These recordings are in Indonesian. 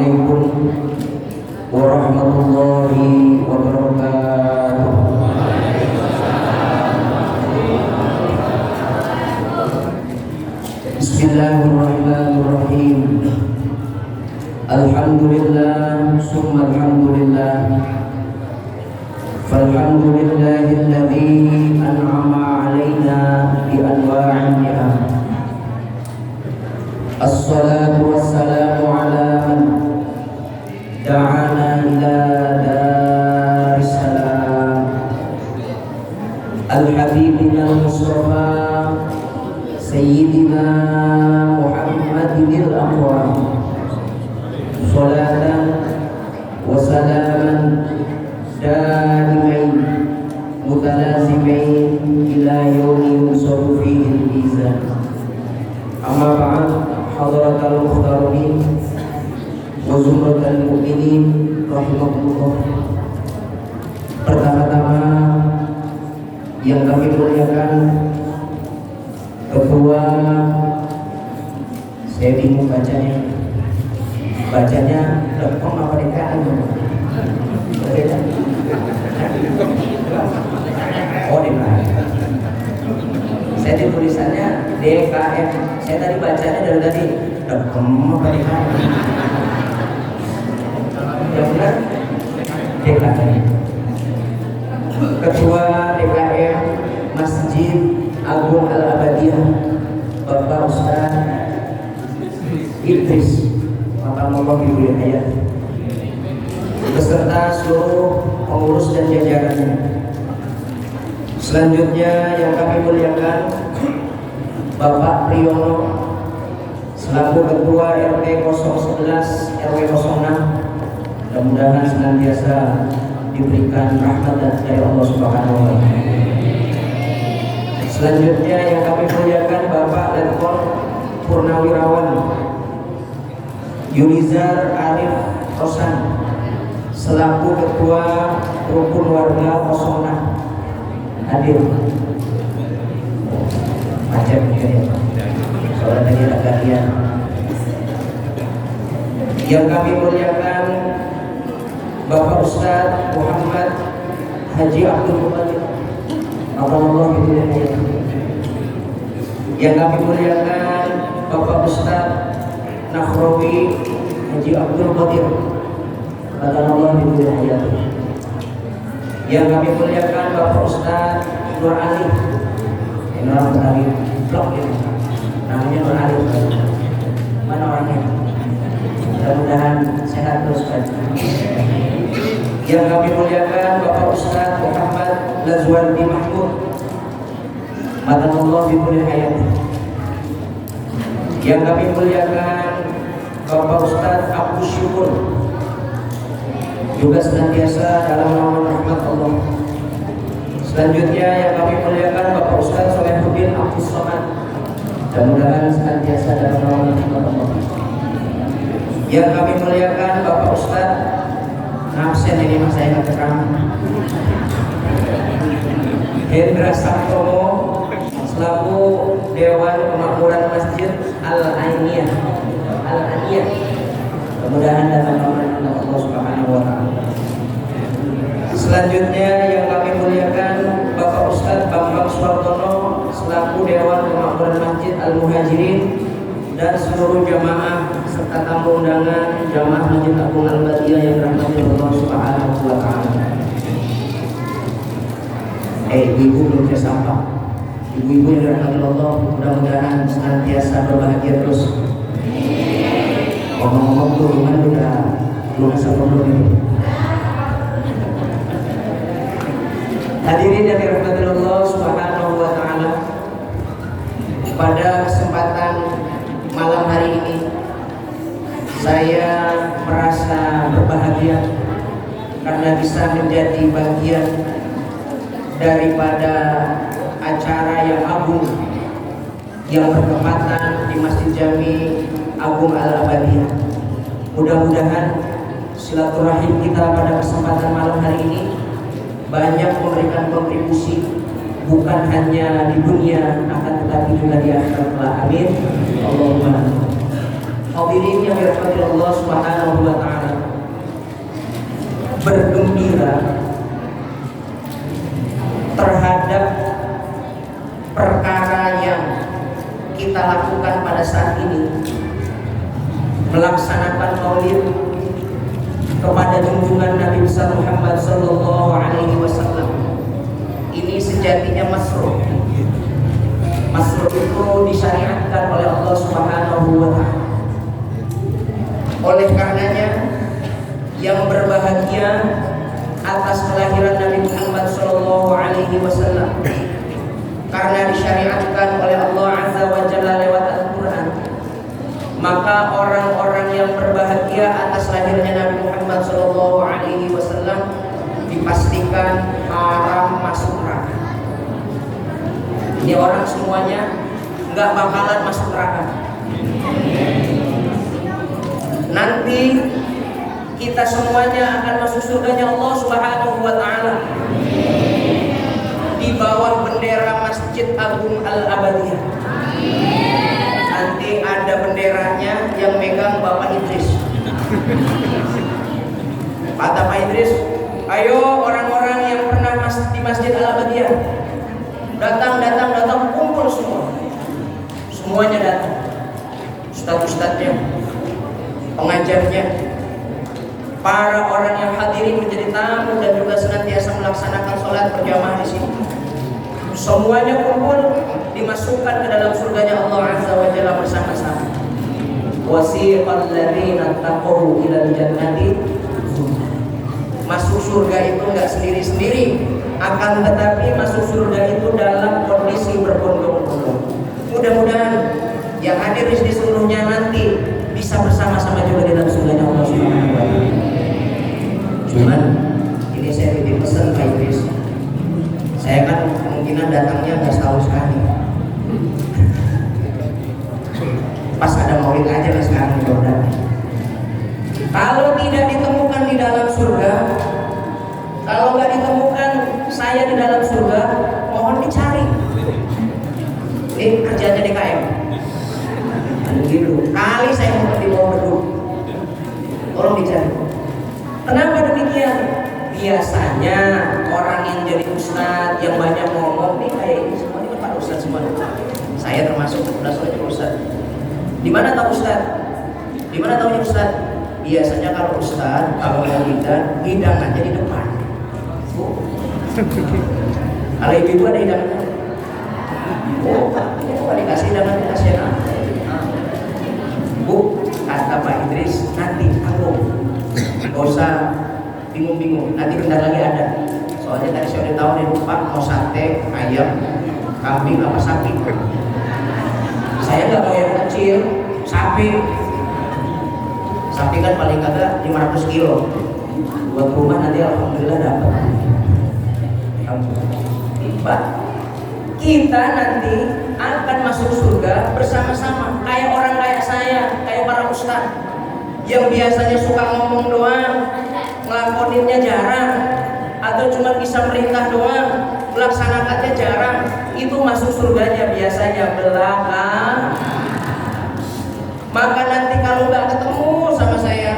Assalamualaikum warahmatullahi wabarakatuh. Bismillahirrahmanirrahim. Alhamdulillah summa alhamdulillah. Falhamdulillahilladzi an'ama 'alaina bi anwa'in ni'am. Assalatu wassalamu ala man da'ana ila daris salam. Al-habibina al-mustafa Sayyidina Muhammadin al-aqwam. Salatan wa salaman daimain mutalazimain ila yawmi yunsaru fihi al-mizan. Amma ba'd, hadratal muhtaramin wa zumratal mu'minin rahimakumullah. Pertama-tama yang kami muliakan Ketua, saya bingung bacanya .com apa DKI? Oh DKI. Saya di tulisannya DKM. Saya tadi bacanya dari tadi .com apa DKI? Yang benar DKI. Ketua DKM Masjid Agung Al-Abadiyah Bapak Ustaz Idris Matamullah Ibu Hayat, beserta seluruh pengurus dan jajarannya. Selanjutnya yang kami muliakan Bapak Priyono selaku Ketua RT 011 RW 06. Mudah-mudahan senantiasa diberikan rahmat dari Allah Subhanahu wa taala. Selanjutnya yang kami muliakan Bapak Letkol Purnawirawan Yulizar Arif Rosan selaku Ketua Rukun Warga 06 hadir. Macam ini soalnya tadi ada kalian. Yang kami muliakan Bapak Ustaz Muhammad Haji Abdul Muttalib Allah itu. Yang kami muliakan Bapak Ustaz Nakhrawi Haji Abdul Qadir Allah itu. Yang kami muliakan Bapak Ustaz Nur Ali blog ya, namanya Nur Ali. Mana orangnya? Mudah-mudahan sehat terus Pak. Yang kami muliakan Bapak Ustaz Muhammad Lazwardi Mahmud Matanullah Bibuli Hayat. Yang kami muliakan Bapak Ustaz Abdul Syukur, juga senantiasa dalam naungan rahmat Allah. Selanjutnya yang kami muliakan Bapak Ustaz Solehuddin Abdul Somad, mudah-mudahan senantiasa dalam naungan rahmat Allah. Yang kami muliakan Bapak Ustaz absen ini mas saya nggak terang Hendra Saptomo selaku Dewan Pemakmuran Masjid Al-Ainiyah. Mudah-mudahan dalam naungan Allah Subhanahu wa taala. Selanjutnya yang kami muliakan Bapak Ustaz Bambang Suwartono selaku Dewan Pemakmuran Masjid Al-Muhajirin dan seluruh jamaah serta tamu undangan jamaah Masjid Agung Al-Badiyah yang dirahmati Allah Subhanahu wa taala. Ibu belum sapa. Ibu-ibu yang dirahmati Allah, mudah-mudahan senantiasa berbahagia terus. Ngomong-ngomong tuh rumah udah belum sapa belum? Hadirin yang dirahmati Allah Subhanahu wa taala, pada kesempatan malam hari ini saya merasa berbahagia karena bisa menjadi bagian daripada acara yang agung yang bertepatan di Masjid Jami Agung Al-Abadiyah. Mudah-mudahan silaturahim kita pada kesempatan malam hari ini banyak memberikan kontribusi, bukan hanya di dunia akan tetapi juga di akhirat. Amin. Allahumma. Hadirin yang dirahmati Allah Subhanahu wa taala, bergembira terhadap perkara yang kita lakukan pada saat ini, melaksanakan maulid kepada junjungan Nabi besar Muhammad sallallahu alaihi wasallam. Ini sejatinya masruh. Masruh itu disyariatkan oleh Allah Subhanahu wa taala. Oleh karenanya, yang berbahagia atas kelahiran Nabi Muhammad sallallahu alaihi wasallam karena disyariatkan oleh Allah Azza wa Jalla lewat Al-Qur'an, maka orang-orang yang berbahagia atas lahirnya Nabi Muhammad sallallahu alaihi wasallam dipastikan haram masuk neraka. Ini orang semuanya nggak bakalan masuk neraka. Nanti kita semuanya akan masuk surganya Allah Subhanahu wa taala di bawah bendera Masjid Agung Al-Abadiyah. Nanti ada benderanya yang megang Bapak Idris. Kata Pak Idris, ayo orang-orang yang pernah di Masjid Al-Abadiyah, datang, kumpul semua. Semuanya datang. Ustadz-ustadznya, pengajarnya, para orang yang hadirin menjadi tamu dan juga senantiasa melaksanakan sholat berjamaah di sini. Semuanya kumpul, dimasukkan ke dalam surganya Allah Azza wa Jalla bersama-sama. Wasiqal ladzina taqaw ilal jannati. Masuk surga itu enggak sendiri-sendiri, akan tetapi masuk surga itu dalam kondisi berbondong-bondong. Mudah-mudahan yang hadir di seluruhnya nanti bisa bersama-sama juga di dalam surganya Allah Subhanahu wa taala. Cuman ini saya titip pesan Pak Idris. Saya kan kemungkinan datangnya nggak setahun sekali. Pas ada maulid aja lah sekarang udah. Kalau tidak ditemukan di dalam surga, kalau nggak ditemukan saya di dalam surga, mohon dicari. Ini kerjanya DKM. Gitu. Kali saya mau di bawah gedung, tolong dicari. Kenapa demikian? Biasanya orang yang jadi ustadz yang banyak ngomong nih kayak ini semua ini Pak Ustadz semua. Saya termasuk udah sore ustadz. Di mana tahu ustadz? Di mana tahunya ustadz? Biasanya kalau ustadz kalau mau hidangannya di depan. Kalau ibu ada hidangannya. Oh, ini kok dikasih hidangan dikasih apa? Bu, kata Pak Idris, nanti aku gak usah bingung-bingung, nanti bentar lagi ada. Soalnya tadi saya udah tahu nih Pak mau sate, ayam, kambing apa sapi. Saya nggak mau yang kecil, sapi. Sapi kan paling kagak 500 kilo. Buat rumah nanti alhamdulillah dapat. Pak, kita nanti akan masuk surga bersama-sama kayak orang kayak saya, kayak para ustadz yang biasanya suka ngomong doang, ngelakoninnya jarang, atau cuma bisa merintah doang, melaksanakannya jarang. Itu masuk surganya biasanya belakang. Maka nanti kalau nggak ketemu sama saya,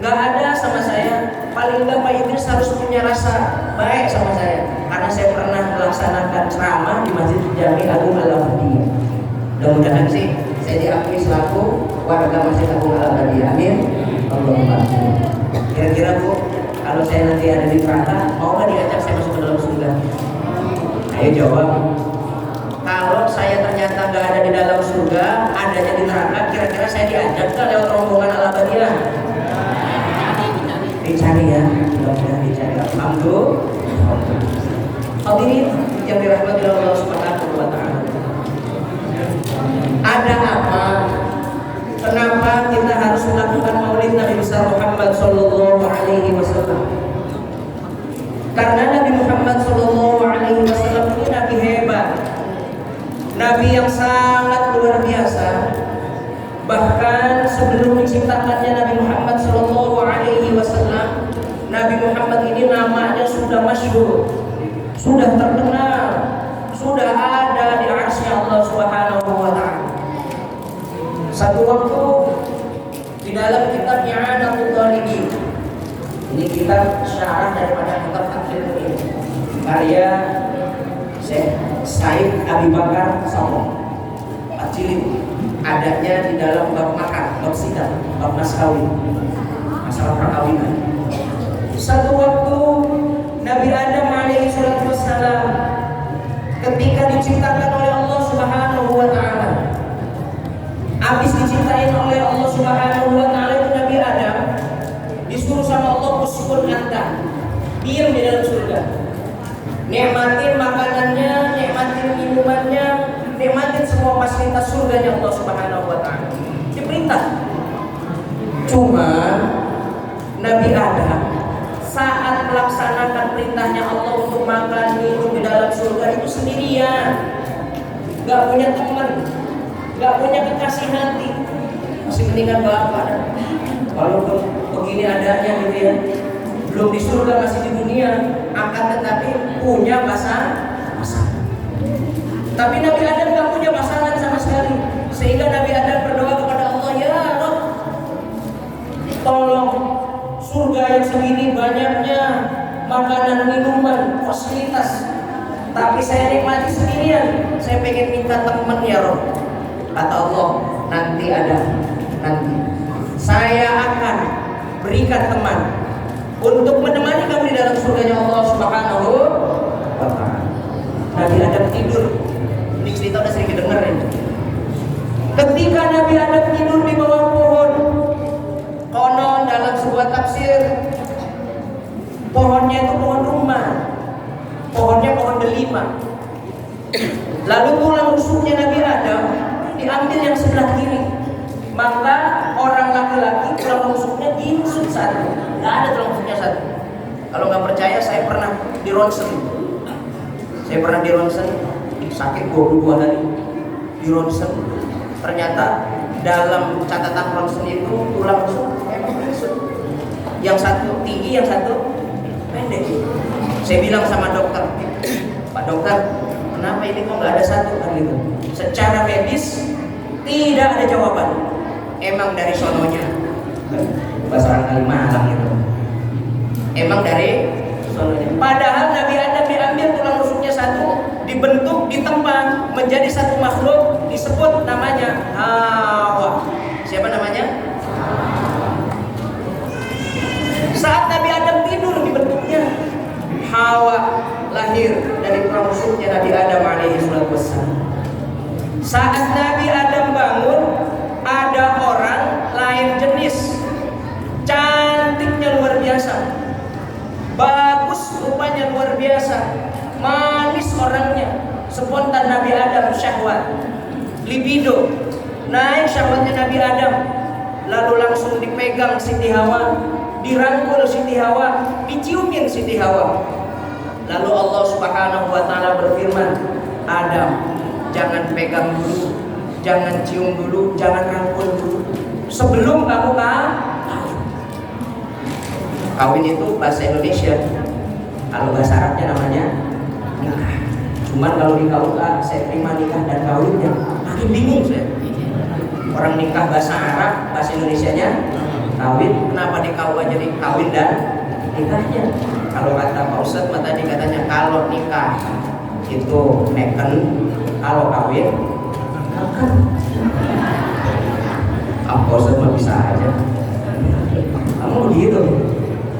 nggak ada sama saya, paling nggak Pak Idris harus punya rasa baik sama saya, karena saya pernah melaksanakan ceramah di Masjid Jami Agung Al-Abadiyah. Mudah-mudahan sih saya diakui selaku warga Masjid Agung Al-Abadiyah. Amin. Allahumma. Kira-kira Bu, kalau saya nanti ada di neraka, mau nggak diajak saya masuk ke dalam surga? Ayo jawab. Kalau saya ternyata nggak ada di dalam surga, adanya di neraka, kira-kira saya diajak nggak lewat rombongan Al-Abadiyah? Dicari ya, mudah-mudahan dicari. Alhamdulillah. Hadirin yang dirahmati Allah Subhanahu wa taala. Ada apa? Kenapa kita harus melakukan maulid Nabi besar Muhammad sallallahu alaihi wasallam? Karena Nabi Muhammad sallallahu alaihi wasallam ini nabi hebat. Nabi yang sangat luar biasa. Bahkan sebelum diciptakannya Nabi Muhammad sallallahu alaihi wasallam, Nabi Muhammad ini namanya sudah masyhur, sudah terkenal, sudah ada di arsy Allah Subhanahu wa taala. Satu waktu kitab syarah daripada kitab Tahlil ini, karya Syekh Said Abi Bakar Sawong. Jilid, adanya di dalam bab makan, bab sidang, bab mas kawin, masalah perkawinan. Satu waktu Nabi Adam alaihi salatu wassalam ketika diciptakan oleh Allah Subhanahu wa taala, habis diciptain oleh Allah Subhanahu wa taala itu Nabi Adam disuruh sama Allah uskun anta, diam di dalam surga. Nikmatin makanannya, nikmatin minumannya, nikmatin semua fasilitas surganya Allah Subhanahu wa taala. Diperintah. Cuma Nabi Adam saat melaksanakan perintahnya Allah untuk makan minum di dalam surga itu sendirian. Gak punya teman, gak punya kekasih hati. Masih mendingan bapak. Kalau begini adanya gitu ya. Belum di surga, masih di dunia, akan tetapi punya pasangan. Tapi Nabi Adam gak punya pasangan sama sekali, sehingga Nabi Adam berdoa kepada Allah, ya Rabb, tolong surga yang segini banyaknya makanan, minuman, fasilitas, tapi saya nikmati sendirian. Saya pengen minta teman ya Rabb. Kata Allah, nanti saya akan berikan teman untuk menemani kamu di dalam surganya Allah Subhanahu wa taala. Nabi Adam tidur. Ini cerita udah sering didengar ini. Ketika Nabi Adam tidur di bawah pohon, konon dalam sebuah tafsir pohonnya itu pohon rumah, pohonnya pohon delima. Lalu tulang rusuknya Nabi Adam diambil yang sebelah kiri, maka orang laki-laki tulang rusuknya diusut satu. Nggak ada tulang rusuknya satu. Kalau nggak percaya, saya pernah di ronsen. Sakit 22 hari di ronsen. Ternyata dalam catatan ronsen itu tulang rusuk emang diusut. Yang satu tinggi, yang satu pendek. Saya bilang sama dokter, Pak dokter, kenapa ini kok nggak ada satu kan gitu? Secara medis tidak ada jawaban. Emang dari sononya. Bahasa orang Kalimantan gitu. Emang dari sononya. Padahal Nabi Adam diambil tulang rusuknya satu, dibentuk, ditempa menjadi satu makhluk, disebut namanya Hawa. Siapa namanya? Saat Nabi Adam tidur dibentuknya Hawa lahir dari tulang rusuknya Nabi Adam alaihi wassalam. Saat Nabi Adam bangun, ada orang lain jenis, cantiknya luar biasa, bagus rupanya luar biasa, manis orangnya. Spontan Nabi Adam syahwat, libido, naik syahwatnya Nabi Adam. Lalu langsung dipegang Siti Hawa, dirangkul Siti Hawa, diciumin Siti Hawa. Lalu Allah Subhanahu wa taala berfirman, Adam, jangan pegang dulu, jangan cium dulu, jangan rangkul dulu, sebelum kamu kawin. Itu bahasa Indonesia. Kalau bahasa Arabnya namanya nikah. Cuman kalau di KUA saya terima nikah dan kawinnya, makin bingung saya. Orang nikah bahasa Arab, bahasa Indonesianya kawin. Kenapa di KUA jadi kawin dan nikahnya? Kalau kata Pak Ustadz tadi katanya kalau nikah itu neken, kalau kawin akan. Pak Ustadz mah bisa aja. Kamu begitu?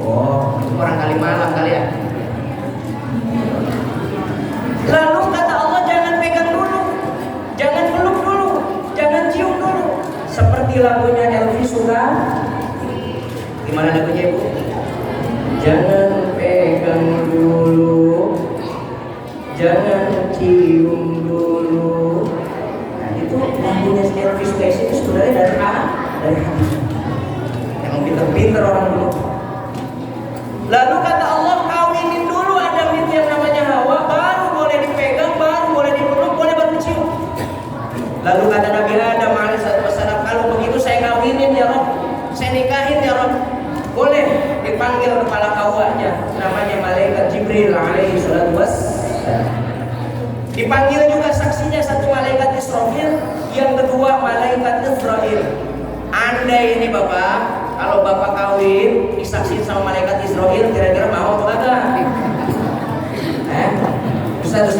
Oh, itu orang Kalimalang kali ya. Lalu kata Allah, jangan pegang dulu, jangan peluk dulu, jangan cium dulu. Seperti lagunya Elvi Suka. Gimana lagunya Ibu? Jangan pegang dulu, jangan cium dulu. Nah itu lagunya Elvi Suka itu sebenarnya dari hati. Yang pinter-pinter orang dulu. Lalu kata Allah, kawinin dulu Adam itu yang namanya Hawa, baru boleh dipegang, baru boleh dipeluk, boleh baru dicium. Lalu kata Nabi Adam alaihissalam, kalau begitu saya kawinin ya Rabb, saya nikahin ya Rabb. Boleh dipanggil kepala kawanya, namanya malaikat Jibril alaihissalam. Dipanggil juga saksinya satu malaikat Israfil, yang kedua malaikat Israel. Andai ini Bapak, kalau Bapak kawin disaksiin sama malaikat Israel, kira-kira mau atau kagak? Ustaz,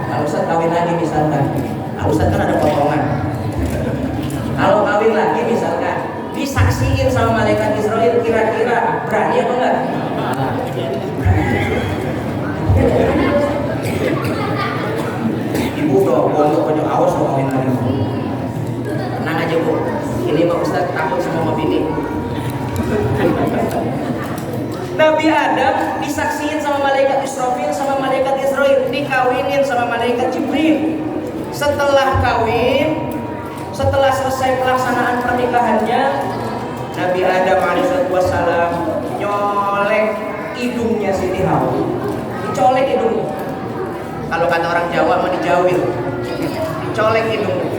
kalau Ustaz kawin lagi misalkan, kalau Ustaz kan ada potongan. Kalau kawin lagi misalkan, disaksiin sama malaikat Israel, kira-kira berani apa enggak? Ibu pokoknya awas mau kawin lagi. Tenang aja Bu, ini Pak Ustaz takut sama bini. Nabi Adam disaksiin sama malaikat Israfil sama malaikat Israil, dikawinin sama malaikat Jibril. Setelah kawin, setelah selesai pelaksanaan pernikahannya, Nabi Adam alaihissalam nyolek hidungnya Siti Hawa, dicolek hidungnya. Kalau kata orang Jawa mau dijawil, dicolek hidungnya.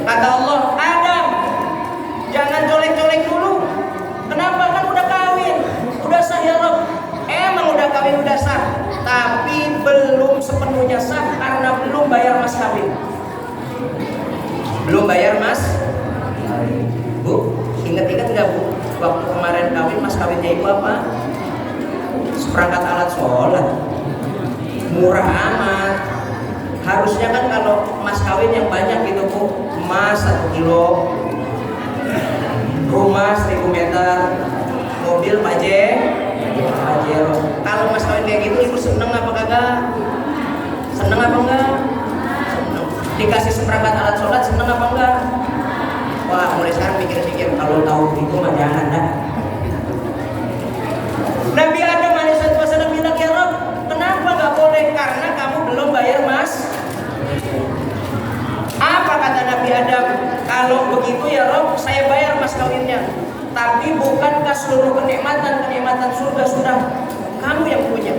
Kata Allah, Adam, jangan colek-colek dulu. Kenapa? Kan udah kawin, udah sah ya Rob. Emang udah kawin udah sah, tapi belum sepenuhnya sah karena belum bayar mas kawin. Belum bayar mas. Bu, ingat-ingat nggak Bu? Waktu kemarin kawin, mas kawinnya ibu apa? Seperangkat alat sholat. Murah amat. Harusnya kan kalau mas kawin yang banyak gitu Bu, emas 1 kilo, rumah 1000 meter, mobil Pajero. Kalau mas kawin kayak gitu, ibu seneng apa kagak? Seneng apa enggak? Seneng. Dikasih seperangkat alat sholat, seneng apa enggak? Wah, mulai sekarang pikir-pikir, kalau tahu itu mah jangan dah. Nabi Adam alaihissalam bilang, ya Rob, kenapa nggak boleh? Karena kamu belum bayar mas. Apa kata Nabi Adam? Kalau begitu ya Rob, saya bayar mas kawinnya. Tapi bukankah seluruh kenikmatan surga sudah kamu yang punya?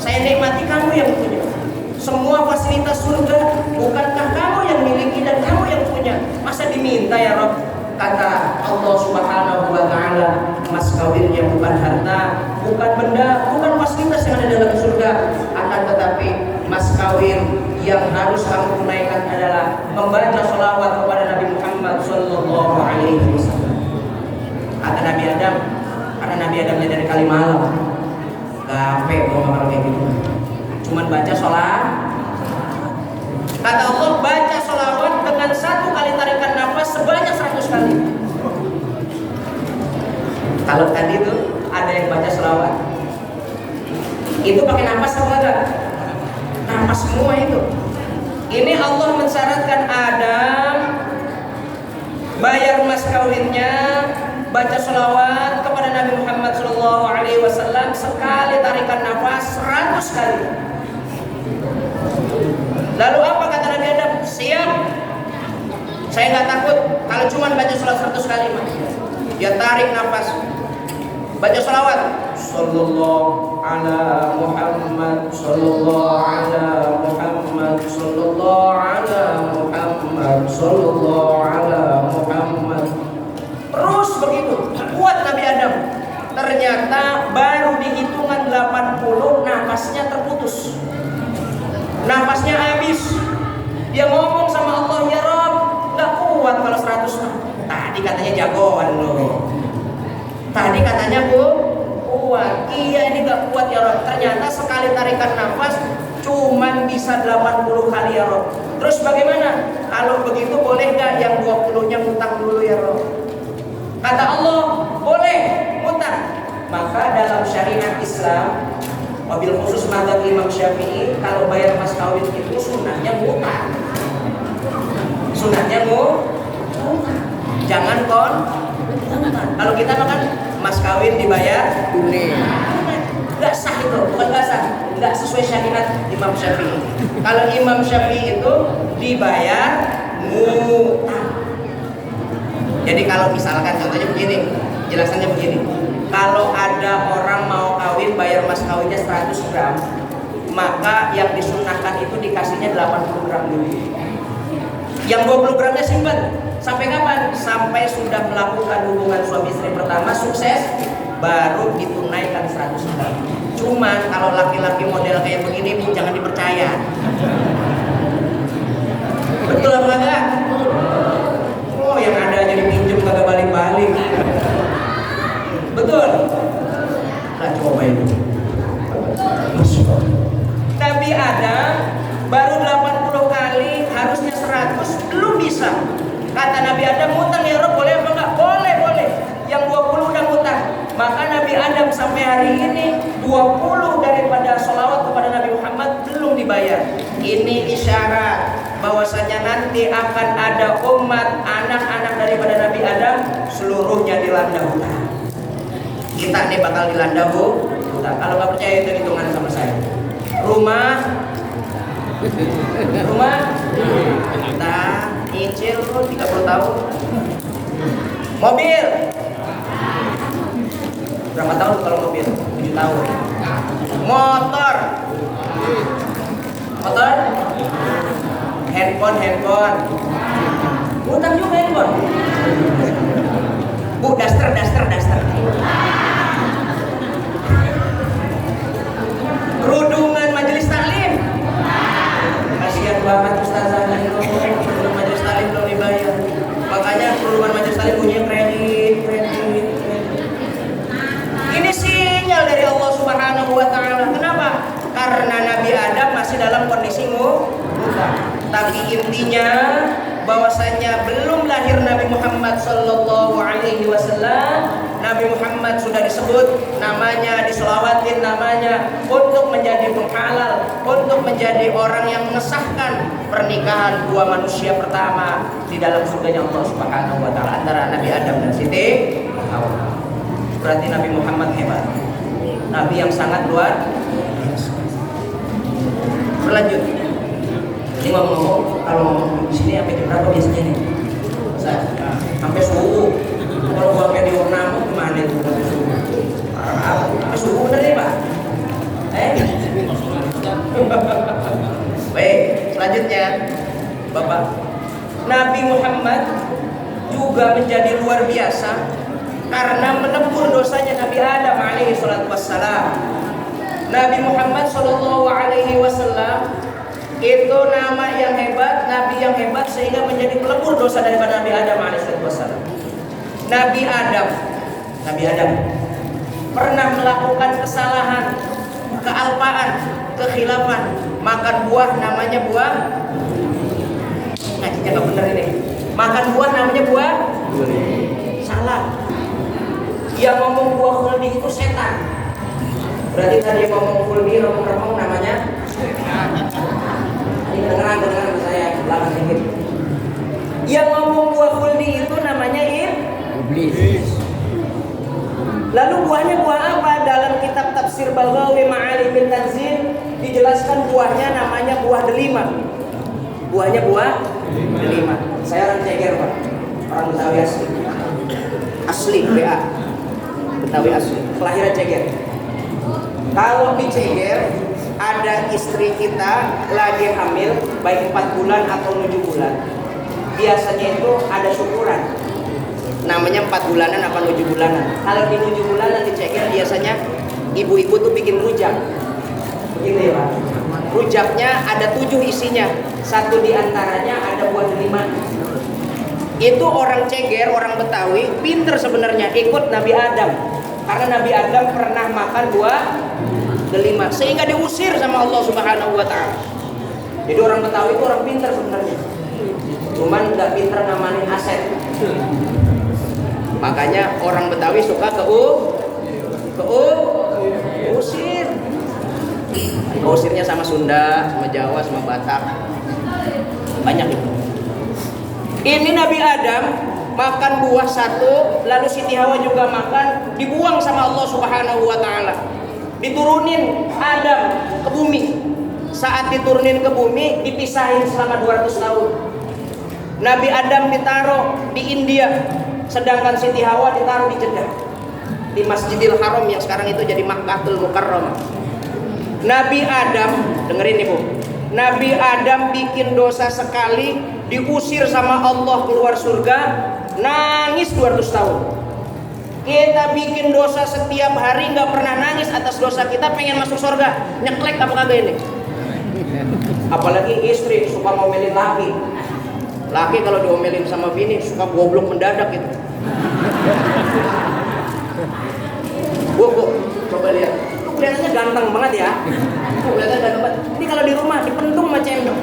Saya nikmati, kamu yang punya. Semua fasilitas surga bukankah kamu yang miliki dan kamu yang punya? Masa diminta ya Rob? Kata Allah Subhanahu wa Ta'ala, mas kawinnya bukan harta, bukan benda, bukan fasilitas yang ada dalam surga, akan tetapi mas kawin yang harus kamu tunaikan adalah membaca sholawat kepada Nabi Muhammad Sallallahu Alaihi Wasallam. Kata Nabi Adam, karena Nabi Adamnya dari Kalimalang, gape kalau kayak gitu, cuman baca sholat. Kata Allah, baca sholawat dengan 1 kali tarikan nafas sebanyak 100 kali. Kalau tadi tuh ada yang baca sholawat, itu pakai nafas apa enggak? Nafas semua itu. Ini Allah mensyaratkan Adam bayar mas kawinnya, baca sholawat kepada Nabi Muhammad SAW sekali tarikan nafas 100 kali. Lalu apa kata Nabi Adam? Siap, saya nggak takut kalau cuma baca sholawat 100 kali mas. Dia tarik nafas, baca sholawat, sallallahu ala Muhammad, sallallahu ala Muhammad, sallallahu ala Muhammad, sallallahu ala Muhammad. Terus begitu, kuat Nabi Adam. Ternyata baru di hitungan 80 nafasnya terputus, nafasnya habis. Dia ngomong sama Allah, ya Rob, nggak kuat kalau 100 mah. Tadi katanya jagoan loh. Tadi katanya kuat. Iya, ini gak kuat ya Rob. Ternyata sekali tarikan nafas cuman bisa 80 kali ya Rob. Terus bagaimana? Kalau begitu boleh gak yang 20-nya ngutang dulu ya Rob? Kata Allah, boleh ngutang. Maka dalam syariat Islam, wabil khusus mazhab Imam Syafi'i, kalau bayar mas kawin itu sunnahnya ngutang. Sunnahnya ngutang. Jangan kalau kita makan mas kawin dibayar tunai, nggak sah itu, bukan nggak sah, nggak sesuai syariat Imam Syafi'i. Kalau Imam Syafi'i itu dibayar ngutang. Jadi kalau misalkan contohnya begini, jelasannya begini, kalau ada orang mau kawin bayar mas kawinnya 100 gram, maka yang disunahkan itu dikasihnya 80 gram dulu. Yang 20 gramnya simpan. Sampai kapan? Sampai sudah melakukan hubungan suami istri pertama sukses, baru ditunaikan 100 gram. Cuman kalau laki-laki model kayak begini Bu, jangan dipercaya. Betul apa enggak? Oh, yang ada jadi pinjem kagak balik-balik. daripada sholawat kepada Nabi Muhammad belum dibayar. Ini isyarat bahwasanya nanti akan ada umat anak-anak daripada Nabi Adam seluruhnya dilanda hutang. Kita nih bakal dilanda hutang. Kalau nggak percaya itu hitungan sama saya. Rumah kita nyicil 30 tahun. Mobil berapa tahun kalau mobil? 7 tahun. Motor handphone utang juga handphone. Bu, daster kerudungan majelis taklim. Kasihan banget ustazah lagi kerudungan majelis taklim belum dibayar. Makanya kerudungan majelis taklim punya kredit. Ini sinyal dari Allah Subhanahu wa taala. Kenapa? Karena Nabi Adam masih dalam kondisi ngutang. Tapi intinya bahwasanya belum lahir Nabi Muhammad sallallahu alaihi wasallam, Nabi Muhammad sudah disebut namanya, diselawatin namanya untuk menjadi penghalal, untuk menjadi orang yang mengesahkan pernikahan dua manusia pertama di dalam surganya Allah Subhanahu wa taala antara Nabi Adam dan Siti Hawa. Berarti Nabi Muhammad hebat, Nabi yang sangat luar biasa. Berlanjut. Ini ngomong-ngomong, kalau ngomong di sini sampai jam berapa biasanya nih? Sampai subuh. Kalau gua sampai di Warnamo gimana itu? Sampai subuh bener nih Pak? Baik, selanjutnya Bapak, Nabi Muhammad juga menjadi luar biasa karena menebur dosanya Nabi Adam alaihi salatu wassalam. Nabi Muhammad sallallahu alaihi wasallam itu nama yang hebat, Nabi yang hebat sehingga menjadi pelebur dosa daripada Nabi Adam alaihi wassalam. Nabi Adam pernah melakukan kesalahan, kealpaan, kekhilafan, makan buah namanya buah. Ngajinya nggak bener ini. Makan buah namanya buah. Salah. Yang ngomong buah khuldi itu setan. Berarti tadi ngomong khuldi, ngomong namanya setan. Ini kedengeran saya belakang sedikit. Yang ngomong buah khuldi itu namanya iblis. Lalu buahnya buah apa? Dalam kitab tafsir Baghawi Ma'alim bin Tanzil dijelaskan buahnya namanya buah delima. Buahnya buah delima. Saya orang Ceger Pak, orang Betawi asli BA Betawi asli, kelahiran Ceger. Kalau di Ceger ada istri kita lagi hamil, baik 4 bulan atau 7 bulan, biasanya itu ada syukuran. Namanya 4 bulanan apa 7 bulanan. Kalau di 7 bulanan di Ceger biasanya ibu-ibu tuh bikin rujak. Begitu ya Pak. Rujaknya ada 7 isinya. Satu diantaranya ada buah delima. Itu orang Ceger, orang Betawi, pinter sebenarnya ikut Nabi Adam. Karena Nabi Adam pernah makan buah delima, sehingga diusir sama Allah Subhanahu wa taala. Jadi orang Betawi itu orang pinter sebenarnya. Cuman nggak pinter namanin aset. Makanya orang Betawi suka usir. Usirnya sama Sunda, sama Jawa, sama Batak. Banyak itu. Ini Nabi Adam makan buah satu, lalu Siti Hawa juga makan, dibuang sama Allah Subhanahu wa taala. Diturunin Adam ke bumi. Saat diturunin ke bumi, dipisahin selama 200 tahun. Nabi Adam ditaruh di India, sedangkan Siti Hawa ditaruh di Jeddah, di Masjidil Haram yang sekarang itu jadi Makkahul Mukarramah. Nabi Adam, dengerin nih Bu, Nabi Adam bikin dosa sekali, diusir sama Allah keluar surga, nangis 200 tahun. Kita bikin dosa setiap hari, nggak pernah nangis atas dosa kita, pengen masuk surga, nyeklek apa kagak ini? Apalagi istri suka ngomelin laki. Laki kalau diomelin sama bini suka goblok mendadak gitu. Bu, coba lihat. Lu kelihatannya ganteng banget ya. Kelihatannya ganteng banget. Ini kalau di rumah dipentung sama cendok.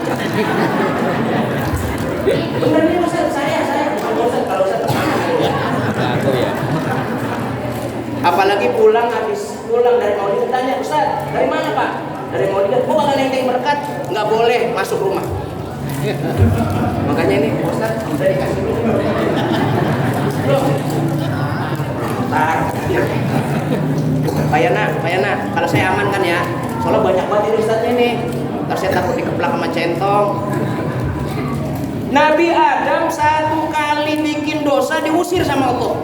Bener nih Ustaz, saya kalau Ustaz terkenal. Aku ya. Apalagi pulang habis pulang dari Maulid, tanya, Ustaz, dari mana Pak? Dari Maulid. Oh, kalau nenteng berkat, nggak boleh masuk rumah. Makanya ini Ustaz udah dikasih dulu. Pak Yana, kalau saya aman kan ya? Soalnya banyak banget ini Ustaznya nih. Ntar saya takut dikeplak sama centong. Nabi Adam satu kali bikin dosa diusir sama Allah.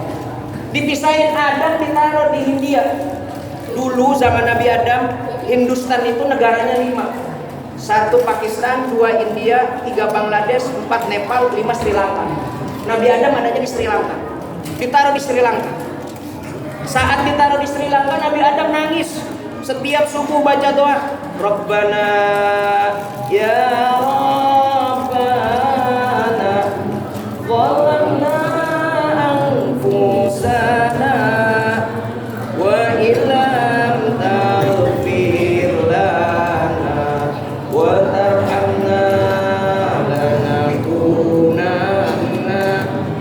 Dipisahin Adam, ditaruh di India. Dulu zaman Nabi Adam, Hindustan itu negaranya 5. 1 Pakistan, 2 India, 3 Bangladesh, 4 Nepal, 5 Sri Lanka. Nabi Adam adanya di Sri Lanka. Ditaruh di Sri Lanka. Saat ditaruh di Sri Lanka, Nabi Adam nangis. Setiap subuh baca doa, Rabbana ya Rabbana zalamna anfusana wa illam taghfir lana wa tarhamna lanakunanna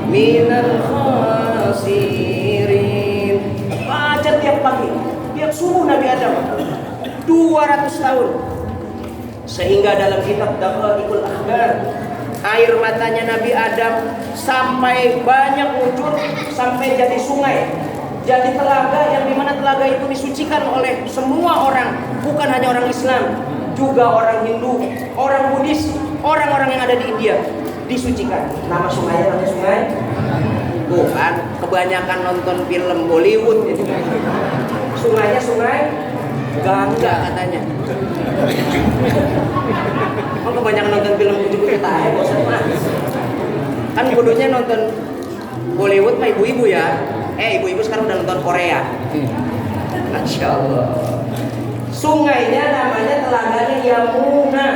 minal khasirin. Baca tiap pagi, tiap subuh Nabi Adam 200 tahun. Sehingga dalam kitab Daqaiqul Akhbar, air matanya Nabi Adam sampai banyak muncul, sampai jadi sungai, jadi telaga, yang dimana telaga itu disucikan oleh semua orang, bukan hanya orang Islam, juga orang Hindu, orang Buddhis, orang-orang yang ada di India, disucikan. Nama sungainya namanya sungai, bukan, kebanyakan nonton film Bollywood gitu. Sungainya sungai Gangga katanya. Oh, kebanyakan nonton film kucu-kucu tahe, bosan mah. Kan bodohnya nonton Bollywood mah ibu-ibu ya. Ibu-ibu sekarang udah nonton Korea. Masya Allah. Sungainya namanya telaganya Yamuna.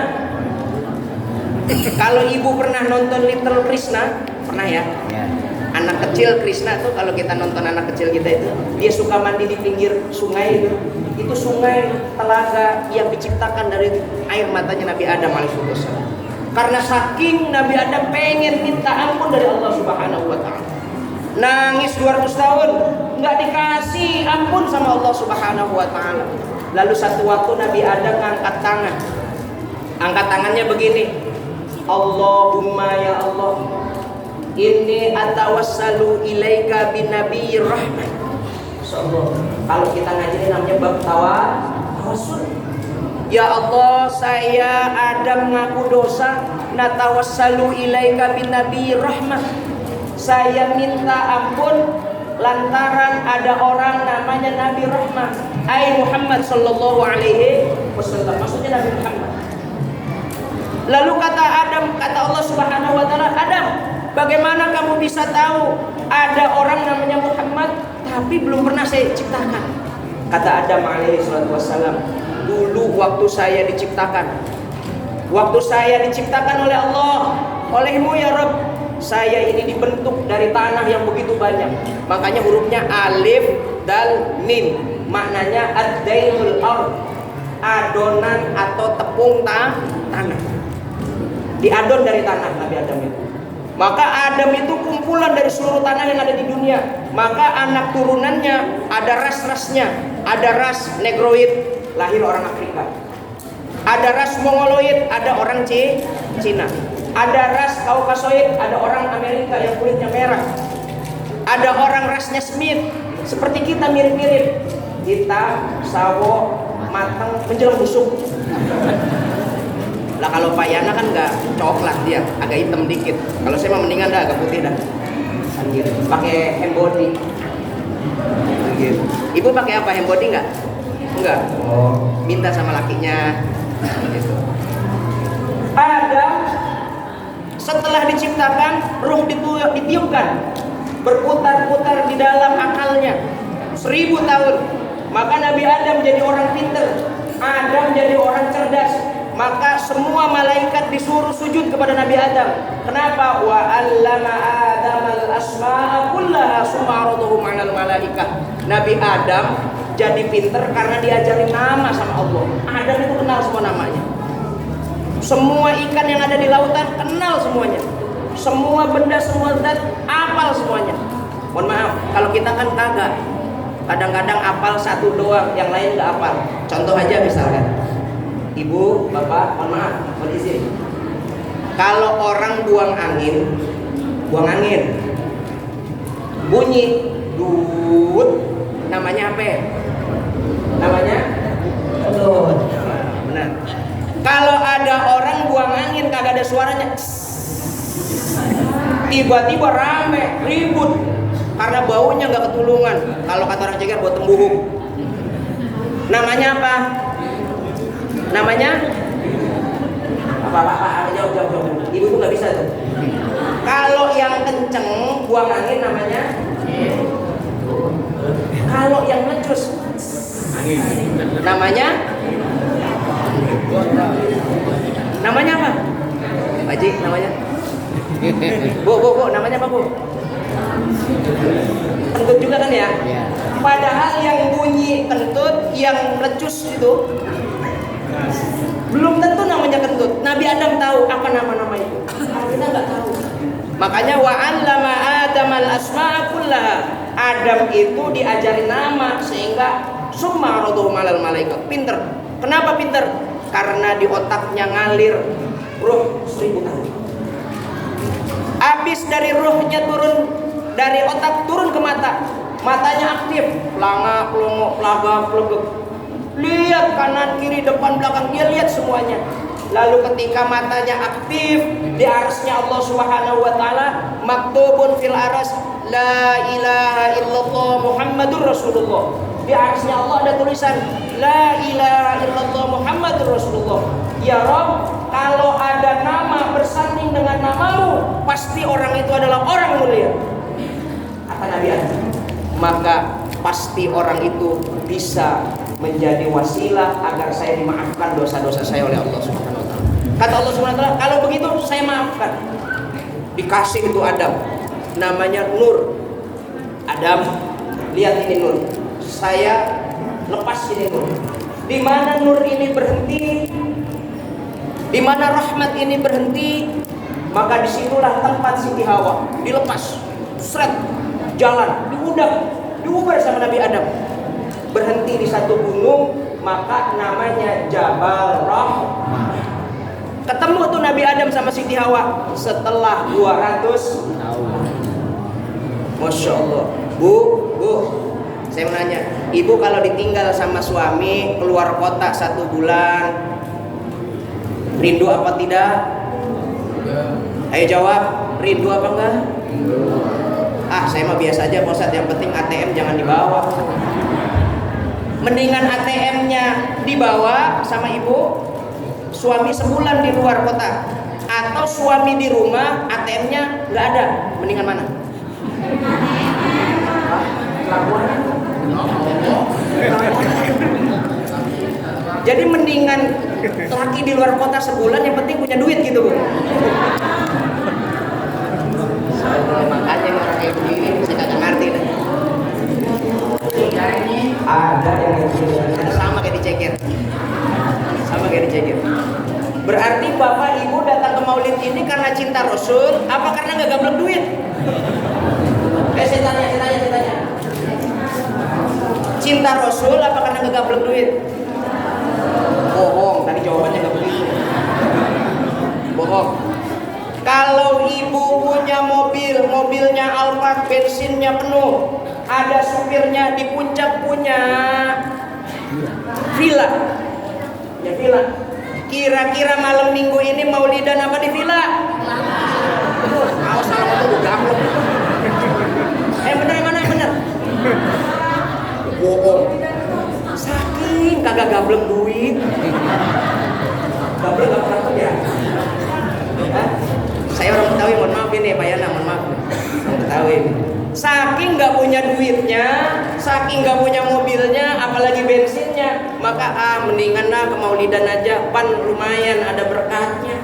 Kalau ibu pernah nonton Little Krishna, pernah ya? Anak kecil Krishna tuh, kalau kita nonton anak kecil kita itu, dia suka mandi di pinggir sungai itu. Itu sungai telaga yang diciptakan dari air matanya Nabi Adam alaihissalam. Karena saking Nabi Adam pengen minta ampun dari Allah Subhanahu wa taala. Nangis 200 tahun, nggak dikasih ampun sama Allah Subhanahu wa taala. Lalu satu waktu Nabi Adam angkat tangan. Angkat tangannya begini. Allahumma ya Allah, inni atawassalu ilaika bin nabiyir rahmah. Kalau kita ngaji ini namanya bab tawassul. Ya Allah, saya Adam ngaku dosa, natawassalu ilaika bin nabiyir rahmah. Saya minta ampun lantaran ada orang namanya Nabi Rahmah, ai Muhammad sallallahu alaihi wasallam. Maksudnya Nabi Muhammad. Lalu kata Allah Subhanahu wa taala, Adam, bagaimana kamu bisa tahu ada orang namanya Muhammad tapi belum pernah saya ciptakan? Kata Adam alaihi salatu wassalam, dulu waktu saya diciptakan oleh Allah, olehmu ya Rabb, saya ini dibentuk dari tanah yang begitu banyak. Makanya hurufnya alif dal mim, maknanya ad-daimul ard, adonan atau tepung tanah. Diadon dari tanah Nabi Adam itu. Maka Adam itu kumpulan dari seluruh tanah yang ada di dunia. Maka anak turunannya ada ras-rasnya. Ada ras Negroid, lahir orang Afrika. Ada ras Mongoloid, ada orang Cina. Ada ras Kaukasoid, ada orang Amerika yang kulitnya merah. Ada orang rasnya Smith, seperti kita mirip-mirip. Hitam, sawo, matang, menjelang busuk. Lah kalau Pak Yana kan nggak coklat, dia agak hitam dikit. Kalau saya mah mendingan dah agak putih dah. Gitu. Pakai hand body. Gitu. Ibu pakai apa, hand body nggak? Enggak. Oh. Minta sama lakinya. Gitu. Adam setelah diciptakan, ruh ditiupkan, berputar-putar di dalam akalnya 1000 tahun. Maka Nabi Adam jadi orang pintar, Adam jadi orang cerdas. Maka semua malaikat disuruh sujud kepada Nabi Adam. Kenapa? Wa 'allama Adamal asma'a kullaha summa 'aradahum 'alal malaikah. Nabi Adam jadi pinter karena diajarin nama sama Allah. Adam itu kenal semua namanya. Semua ikan yang ada di lautan kenal semuanya. Semua benda, semua zat hafal semuanya. Mohon maaf, kalau kita kan kagak. Kadang-kadang apal satu doang, yang lain nggak apal. Contoh aja misalkan, ibu, bapak, mohon maaf, mohon izin. Kalau orang buang angin, bunyi dut, namanya apa? Namanya dut. Benar. Kalau ada orang buang angin kagak ada suaranya, tiba-tiba rame, ribut karena baunya nggak ketulungan. Kalau kata orang Ceger, bau tembuhung. Namanya apa? Namanya apa? Jauh. Ibu tuh nggak bisa tuh. Kalau yang kenceng buang angin namanya. Kalau yang lecus namanya apa? Pak Haji, namanya? Bu, namanya apa, Bu? Kentut juga kan ya? Padahal yang bunyi kentut, yang lecus itu belum tentu namanya kentut. Nabi Adam tahu apa nama-nama itu. Kita nggak tahu. Makanya wa 'allama Adamal asma'a kullaha. Adam itu diajarin nama sehingga summa 'aradahu 'alal malaikat. Pinter. Kenapa pinter? Karena di otaknya ngalir ruh 1000 tahun. Habis dari ruhnya turun dari otak turun ke mata. Matanya aktif, pelanga, pelongo, pelaga, pelegek. Lihat kanan, kiri, depan, belakang, dia lihat semuanya. Lalu ketika matanya aktif di arsy-Nya Allah Subhanahu wa taala, maktubun fil aras la ilaha illallah Muhammadur Rasulullah. Di arsy-Nya Allah ada tulisan la ilaha illallah Muhammadur Rasulullah. Ya Rabb, kalau ada nama bersanding dengan namamu, pasti orang itu adalah orang mulia. Kata Nabi Adam. Maka pasti orang itu bisa menjadi wasilah agar saya dimaafkan dosa-dosa saya oleh Allah Subhanahu wa taala. Kata Allah Subhanahu wa taala, kalau begitu saya maafkan. Dikasih itu Adam, namanya Nur. Adam, lihat ini Nur. Saya lepas ini Nur. Di mana Nur ini berhenti, di mana rahmat ini berhenti, maka disitulah tempat Siti Hawa dilepas, seret, jalan, diubar sama Nabi Adam. Berhenti di satu gunung, maka namanya Jabal Rahmah. Ketemu tuh Nabi Adam sama Siti Hawa setelah 200 tahun. Masya Allah. Bu, saya mau nanya, ibu kalau ditinggal sama suami keluar kota 1 bulan, rindu apa tidak? Ayo jawab, rindu apa enggak? Saya mah biasa aja Pak Ustadz, yang penting ATM jangan dibawa. Mendingan ATM-nya dibawa sama ibu, suami sebulan di luar kota, atau suami di rumah ATM-nya nggak ada, mendingan mana? Jadi mendingan laki di luar kota sebulan, yang penting punya duit gitu, Bu. Makanya orang kayak begini saya kagak ngerti deh. Ada yang sama kayak dicekir. Berarti bapak ibu datang ke maulid ini karena cinta Rasul, apa karena nggak gablek duit? Saya tanya. Cinta Rasul apa karena nggak gablek duit? Bohong, tadi jawabannya nggak begitu. Bohong. Kalau ibu punya mobil, mobilnya Alphard, bensinnya penuh, ada supirnya, di puncak punya villa. Ya villa. Kira-kira malam minggu ini maulidan apa di villa? Awas salah itu gablek. Bener. Bohong. Saking kagak gablek duit. Gablek gak pernah ya? Saya orang Betawi, mohon maaf ini Pak Yana, mohon maaf. Orang Betawi. Saking nggak punya duitnya, saking nggak punya mobilnya, apalagi bensinnya, maka mendingan ke maulidan aja, pan lumayan ada berkatnya.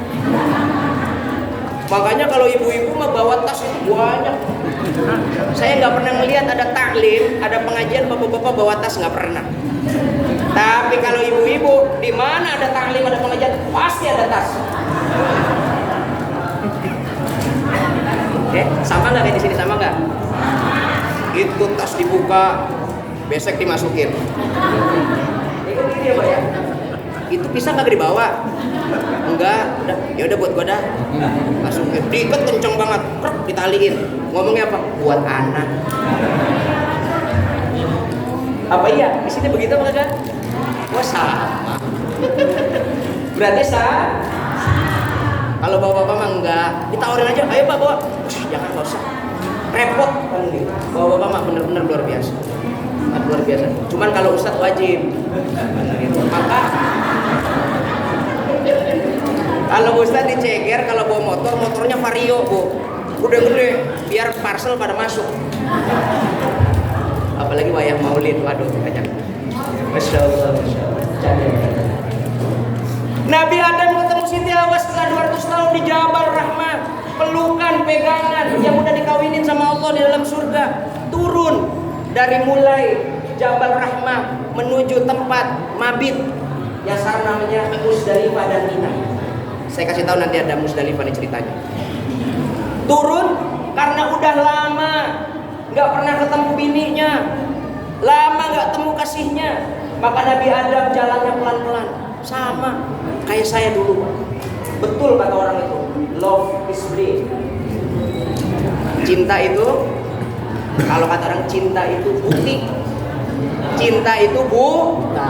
Makanya kalau ibu-ibu mah bawa tas itu banyak. Saya nggak pernah melihat ada taklim, ada pengajian bapak-bapak bawa tas, nggak pernah. Tapi kalau ibu-ibu, di mana ada taklim, ada pengajian, pasti ada tas. Sama nggak kayak di sini, sama nggak? Itu tas dibuka, besek dimasukin. Itu gini ya Pak ya. Itu pisang kagak dibawa? Enggak, udah, ya udah buat gua dah. Masukin, diikat kenceng banget, krek, ditaliin. Ngomongnya apa? Buat anak. Apa iya? Isinya begitu apa kagak? Wah sama. Berarti sah. Kalau bapak-bapak mah enggak, ditawarin aja, ayo Pak bawa. Jangan, nggak usah. Repot kan gitu. Bapak-bapak mah bener-bener luar biasa. Luar biasa. Cuman kalau ustadz wajib. Maka kalau ustadz diceger, kalau bawa motor, motornya Vario bu, udah gede, biar parcel pada masuk. Apalagi wayang maulid, waduh banyak. Masya Allah, Masya Allah. Nabi Adam ketemu Siti Hawa setelah 200 tahun di Jabal Rahmah, pelukan, pegangan yang udah dikawinin sama Allah di dalam surga, turun dari mulai Jabal Rahmah menuju tempat mabit Yasar namanya Musdalifah dan Mina. Saya kasih tahu nanti ada Musdalifah nih ceritanya. Turun karena udah lama nggak pernah ketemu bininya, lama nggak ketemu kasihnya, maka Nabi Adam jalannya pelan-pelan, sama kayak saya dulu. Betul kata orang itu, love is blind. Cinta itu, kalau kata orang cinta itu butik, cinta itu buta,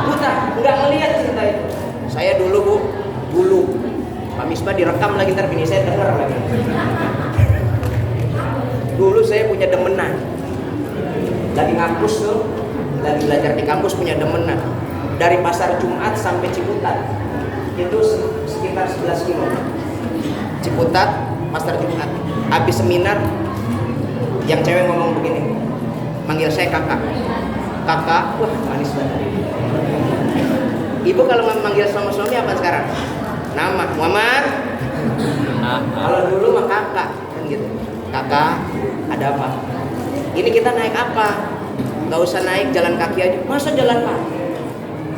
nggak ngelihat cinta itu. Saya dulu dulu Pak Misbah direkam lagi, ntar bini saya denger lagi. Dulu saya punya demenan, lagi ngampus tuh, lagi belajar di kampus punya demenan. Dari Pasar Jumat sampai Ciputat itu sekitar 11 kilo. Ciputat, Pasar Jumat. Habis seminar, yang cewek ngomong begini, manggil saya kakak. Kakak, wah manis banget. Ibu kalau manggil sama suami apa sekarang? Nama, Muhammad. Kalau dulu mah kakak, kan gitu. Kakak, ada apa? Ini kita naik apa? Gak usah naik, jalan kaki aja. Masa jalan kaki?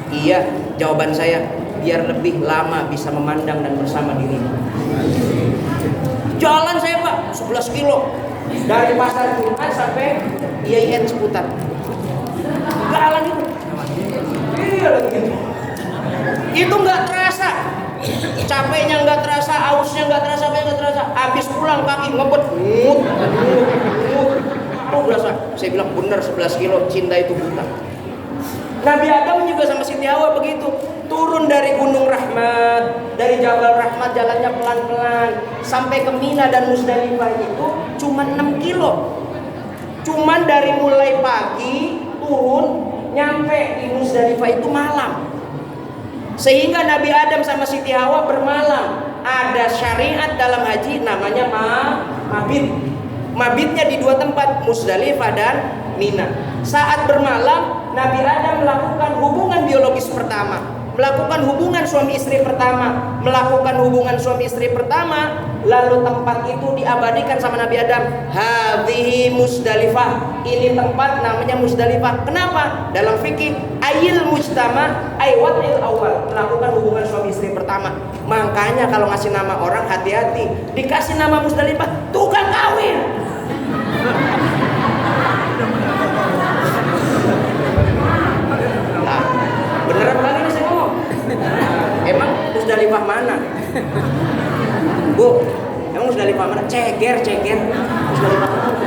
Iya, jawaban saya, biar lebih lama bisa memandang dan bersama diri. Jalan saya Pak, 11 kilo. Dari Pasar Jumat sampai IAIN Ciputat. Jalan itu. Iya lagi gitu. Itu nggak terasa. Capeknya nggak terasa, ausnya nggak terasa, apa nggak terasa. Habis pulang kaki ngebet, oh berasa. Saya bilang bener 11 kilo, cinta itu buta. Nabi Adam juga sama Siti Hawa begitu. Turun dari Gunung Rahmat, dari Jabal Rahmat, jalannya pelan-pelan sampai ke Mina dan Musdalifah itu cuma 6 kilo. Cuman dari mulai pagi turun nyampe di Musdalifah itu malam. Sehingga Nabi Adam sama Siti Hawa bermalam. Ada syariat dalam haji namanya mabit. Mabitnya di 2 tempat, Musdalifah dan Mina. Saat bermalam, Nabi Adam melakukan hubungan biologis pertama, melakukan hubungan suami istri pertama, lalu tempat itu diabadikan sama Nabi Adam. Hadhihi Musdalifah, ini tempat namanya Musdalifah. Kenapa? Dalam fikih ayil mujtama aywatil awal, melakukan hubungan suami istri pertama. Makanya kalau ngasih nama orang hati-hati, dikasih nama Musdalifah tukang kawin. Nah, beneran lagi nih saya ngomong. Emang Musdalifah mana? Bu, emang Musdalifah mana? Ceger. Musdalifah mana?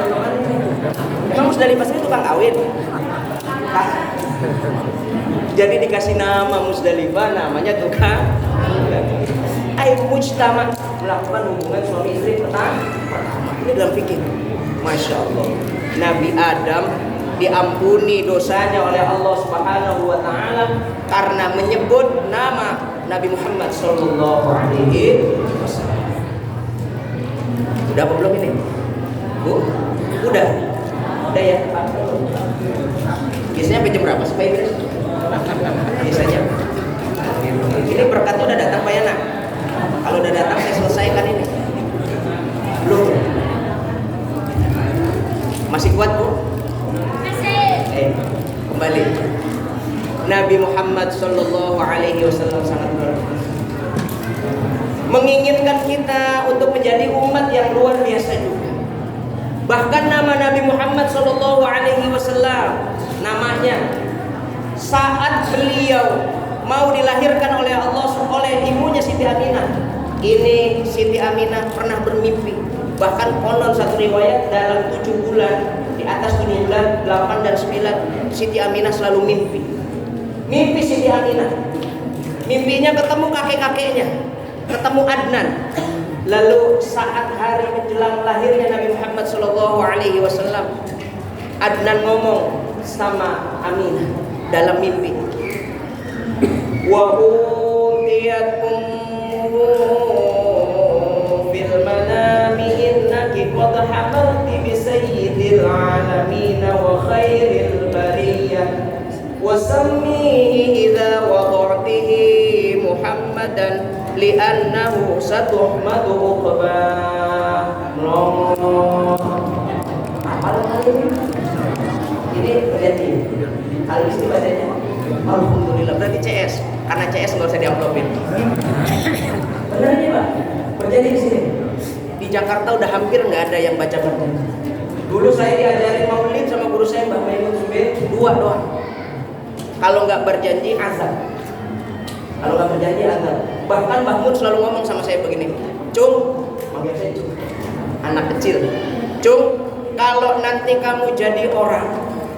Emang Musdalifah sini tukang kawin? Jadi dikasih nama Musdalifah, namanya tukang ay mujtama, melakukan hubungan suami istri pertama. Ini dalam fikih. Masya Allah, Nabi Adam diampuni dosanya oleh Allah Subhanahu wa Ta'ala karena menyebut nama Nabi Muhammad Sallallahu Alaihi Wasallam. Udah apa belum ini? Bu? Udah ya Pak. Biasanya sampai jam berapa sih Pak Idris? Biasanya. Ini berkatnya udah datang Pak Yana. Kalau udah datang saya selesaikan ini. Belum? Masih kuat Bu? Masih. Kembali. Nabi Muhammad Sallallahu Alaihi Wasallam sangat luar biasa. Menginginkan kita untuk menjadi umat yang luar biasa juga. Bahkan nama Nabi Muhammad Sallallahu Alaihi Wasallam, nama emaknya. Saat beliau mau dilahirkan oleh Allah oleh ibunya Siti Aminah, ini Siti Aminah pernah bermimpi. Bahkan konon satu riwayat dalam 7 bulan, di atas 7 bulan, 8 dan 9, Siti Aminah selalu mimpi. Mimpi Siti Aminah, mimpinya ketemu kakek-kakeknya, ketemu Adnan. Lalu saat hari menjelang lahirnya Nabi Muhammad SAW, Adnan ngomong sama Aminah dalam mimpi, wa utiyat ummuhu fil manami innaki qad hamalti bi sayyidil alamin wa khairil bariyah wa sammihi idza wada'tihi Muhammadan li'annahu satuhmadu uqbah. Hafal kali ini berarti kali ini bacanya alhamdulillah, berarti CS, karena CS nggak usah diamplopin. Benar ini Pak, berjadi di sini. Di Jakarta udah hampir nggak ada yang baca berjadi. Dulu saya diajarin maulid sama guru saya Mbah Maimun Subir, 2 doang. Kalau nggak berjanji azab. Kalau nggak berjanji azab. Bahkan Mbah Mun selalu ngomong sama saya begini, Cung, manggil saya Cung, anak kecil, Cung, kalau nanti kamu jadi orang,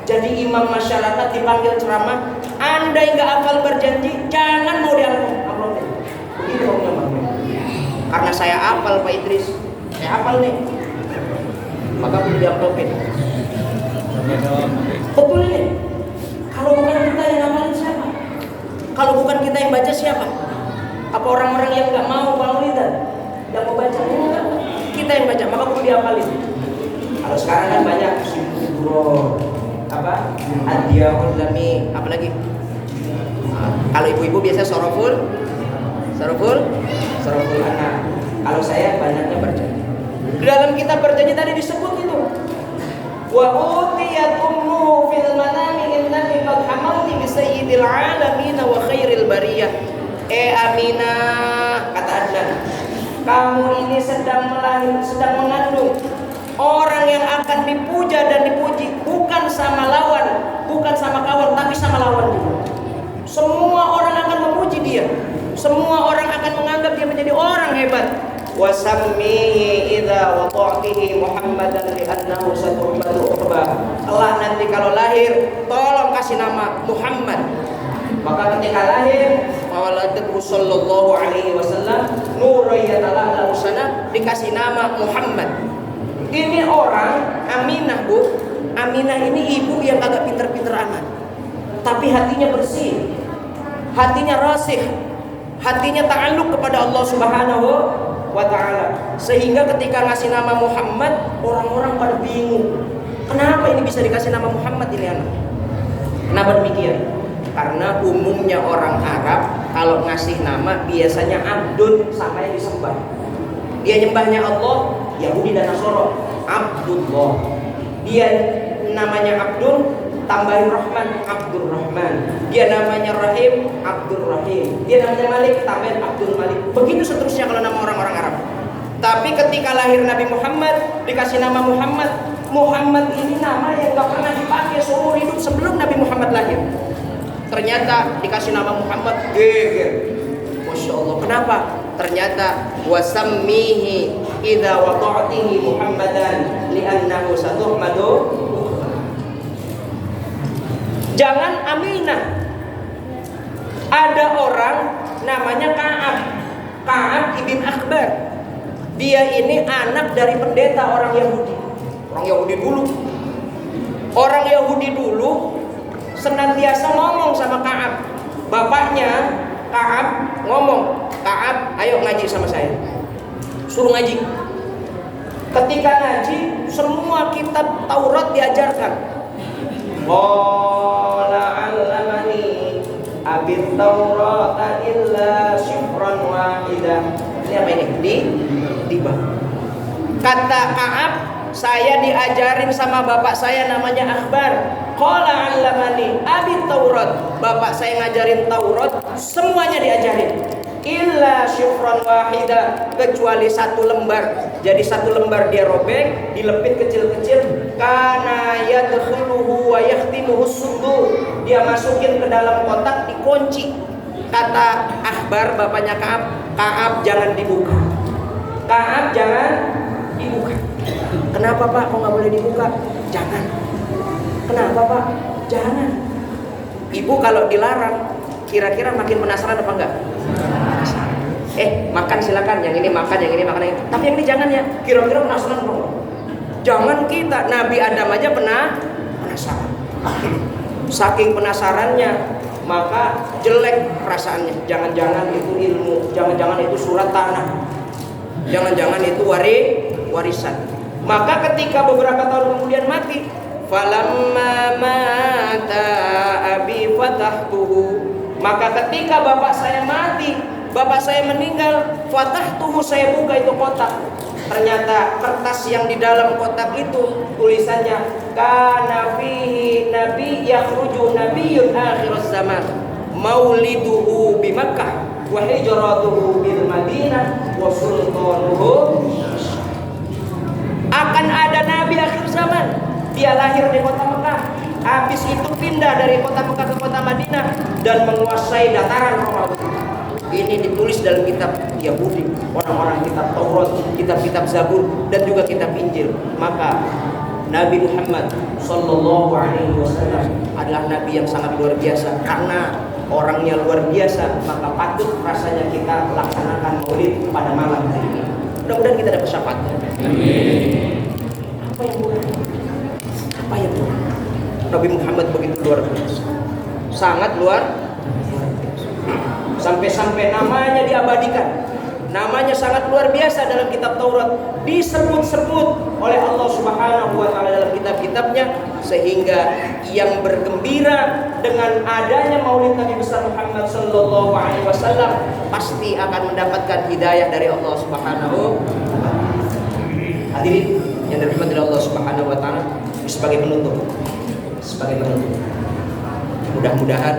jadi imam masyarakat dipanggil ceramah, andai nggak hafal berjanji, jangan mau diamplopin. Begitu ngomongnya Mbah Mun. Karena saya hafal Pak Idris, saya hafal nih, maka perlu diamplopin. Betul ini. Kalau bukan kita yang ngapalin siapa? Kalau bukan kita yang baca siapa? Apa orang-orang yang nggak mau maulidan, yang mau baca? Enggak. Kita yang baca, maka perlu dihafalin. Kalau sekarang kan banyak siburo, apa? Adiyaul lami, apa lagi? Kalau ibu-ibu biasa soroful anak. Kalau saya banyaknya berjanji. Di dalam kitab berjanji tadi disebut itu. Wa utiyat ummu fil manami innaki qad hamalti bi sayyidil alamin wa khairil bariyah. Aminah, kata Adnan, kamu ini sedang mengandung orang yang akan dipuja dan dipuji, bukan sama lawan, bukan sama kawan, tapi sama lawan juga. Semua orang akan memuji dia, semua orang akan menganggap dia menjadi orang hebat. Wasammihi idza wada'tihi Muhammadan li'annahu satuhmadu uqbah. Allah nanti kalau lahir, tolong kasih nama Muhammad. Maka ketika lahir, mawaladahu sallallahu alaihi wasallam nurayyatallah lahu dikasih nama Muhammad. Ini orang Aminah, Bu. Aminah ini ibu yang agak pinter-pinter amat, tapi hatinya bersih, hatinya rasih, hatinya ta'alluq kepada Allah Subhanahu wa ta'ala. Sehingga ketika ngasih nama Muhammad, orang-orang pada bingung, kenapa ini bisa dikasih nama Muhammad ini anak? Kenapa demikian? Karena umumnya orang Arab kalau ngasih nama biasanya Abdun sama yang disembah. Dia nyembahnya Allah, Yahudi dan Nasoro, Abdullah. Dia namanya Abdul, tambahin Rahman, Abdul Rahman. Dia namanya Rahim, Abdul Rahim. Dia namanya Malik, tambahin Abdul Malik. Begitu seterusnya kalau nama orang-orang Arab. Tapi ketika lahir Nabi Muhammad, dikasih nama Muhammad. Muhammad ini nama yang gak pernah dipakai seumur hidup sebelum Nabi Muhammad lahir. Ternyata dikasih nama Muhammad, geger. Masya Allah. Kenapa? Ternyata wasammihi idza wada'tihi Muhammadan li'annahu satuhmadu. Jangan Aminah. Ada orang namanya Ka'ab ibn Akhbar. Dia ini anak dari pendeta orang Yahudi. Orang Yahudi dulu senantiasa ngomong sama Ka'ab. Bapaknya Ka'ab ngomong, Ka'ab, ayo ngaji sama saya. Suruh ngaji. Ketika ngaji, semua kitab Taurat diajarkan. Qala 'allamani abit Taurata illa syifran wahidah. Ini apa ini? Di bawah. Kata Ka'ab, saya diajarin sama bapak saya namanya Akhbar. Qala 'allamani abit Taurat. Bapak saya ngajarin Taurat, semuanya diajarin. illa syufran wahida, kecuali satu lembar. Jadi satu lembar dia robek, dilepit kecil-kecil. Kana yadkhuluhu wa yahtimuhu sundu, dia masukin ke dalam kotak, dikunci. Kata Akhbar, bapaknya Ka'ab jangan dibuka. Ka'ab jangan dibuka. Kenapa Pak? Kok nggak boleh dibuka? Jangan. Kenapa Pak? Jangan. Ibu kalau dilarang, kira-kira makin penasaran apa enggak? Makan silakan, yang ini makan, yang ini makan, yang ini. Tapi yang ini jangan ya. Kira-kira penasaran apa enggak? Jangan kita. Nabi Adam aja penasaran. Saking penasarannya, maka jelek perasaannya. Jangan-jangan itu ilmu, jangan-jangan itu surat tanah, jangan-jangan itu warisan. Maka ketika beberapa tahun kemudian mati, falamma mata abi fatahtuhu, maka ketika bapak saya mati, bapak saya meninggal, fatahtuhu, saya buka itu kotak. Ternyata kertas yang di dalam kotak itu tulisannya kana fihi nabi yakhruju nabiyyun akhiruz zaman mauliduhu bi Makkah wa hijratuhu bil Madinah wa sultanuhu. Akan ada nabi akhir zaman, dia lahir di kota Mekah, habis itu pindah dari kota Mekah ke kota Madinah dan menguasai dataran Romawi. Ini ditulis dalam kitab Yahudi, orang-orang kitab Taurat, kitab-kitab Zabur, dan juga kitab Injil. Maka Nabi Muhammad Sallallahu Alaihi Wasallam adalah Nabi yang sangat luar biasa. Karena orangnya luar biasa, maka patut rasanya kita laksanakan maulid pada malam hari ini. Mudah-mudahan kita dapat syafaatnya. Apa yang kurang? Apa yang kurang? Nabi Muhammad begitu luar biasa, sangat luar biasa. Sampai-sampai namanya diabadikan, namanya sangat luar biasa dalam kitab Taurat, disebut-sebut oleh Allah Subhanahu wa taala dalam kitab-kitabnya, sehingga yang bergembira dengan adanya maulid Nabi besar Muhammad sallallahu alaihi wasallam pasti akan mendapatkan hidayah dari Allah Subhanahu wa taala. Hadirin yang dirahmati Allah Subhanahu wa taala, sebagai penutup, mudah-mudahan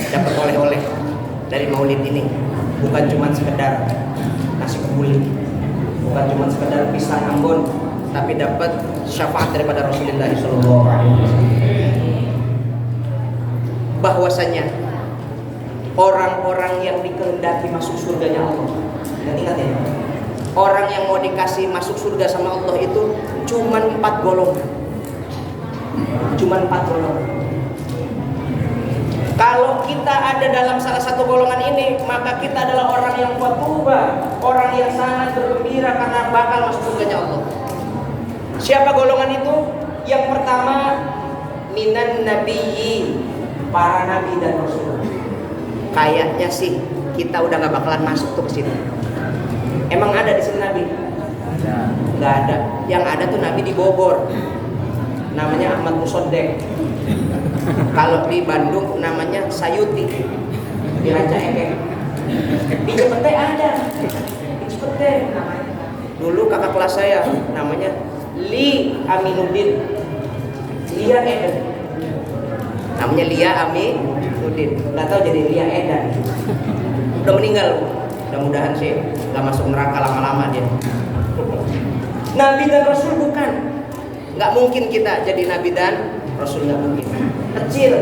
dapat oleh-oleh dari maulid ini, bukan cuma sekedar nasi kebuli, bukan cuma sekedar pisang Ambon, tapi dapat syafaat daripada Rasulullah SAW. Bahwasanya orang-orang yang dikehendaki masuk surganya Allah, ingat ya, orang yang mau dikasih masuk surga sama Allah itu cuma 4 golongan. Kalau kita ada dalam salah satu golongan ini, maka kita adalah orang yang berubah, orang yang sangat bergembira karena bakal masuk surganya Allah. Siapa golongan itu? Yang pertama, minan nabiyyi, para nabi dan rasul. Kayaknya sih kita udah gak bakalan masuk tuh ke sini. Emang ada di sini nabi? Gak ada. Yang ada tuh nabi di Bogor, namanya Ahmad Musoddek. Kalau di Bandung namanya Sayuti, di Ranca Ekek. Di Cipete ada, di Cipete namanya. Dulu kakak kelas saya namanya Li Aminuddin, Lia Eden. Namanya Lia Aminuddin. Nggak tahu jadi Lia Eden. Udah meninggal. Mudah-mudahan sih nggak masuk neraka lama-lama dia. Nabi dan Rasul bukan. Nggak mungkin kita jadi Nabi dan Rasul, nggak mungkin. Bukan kecil.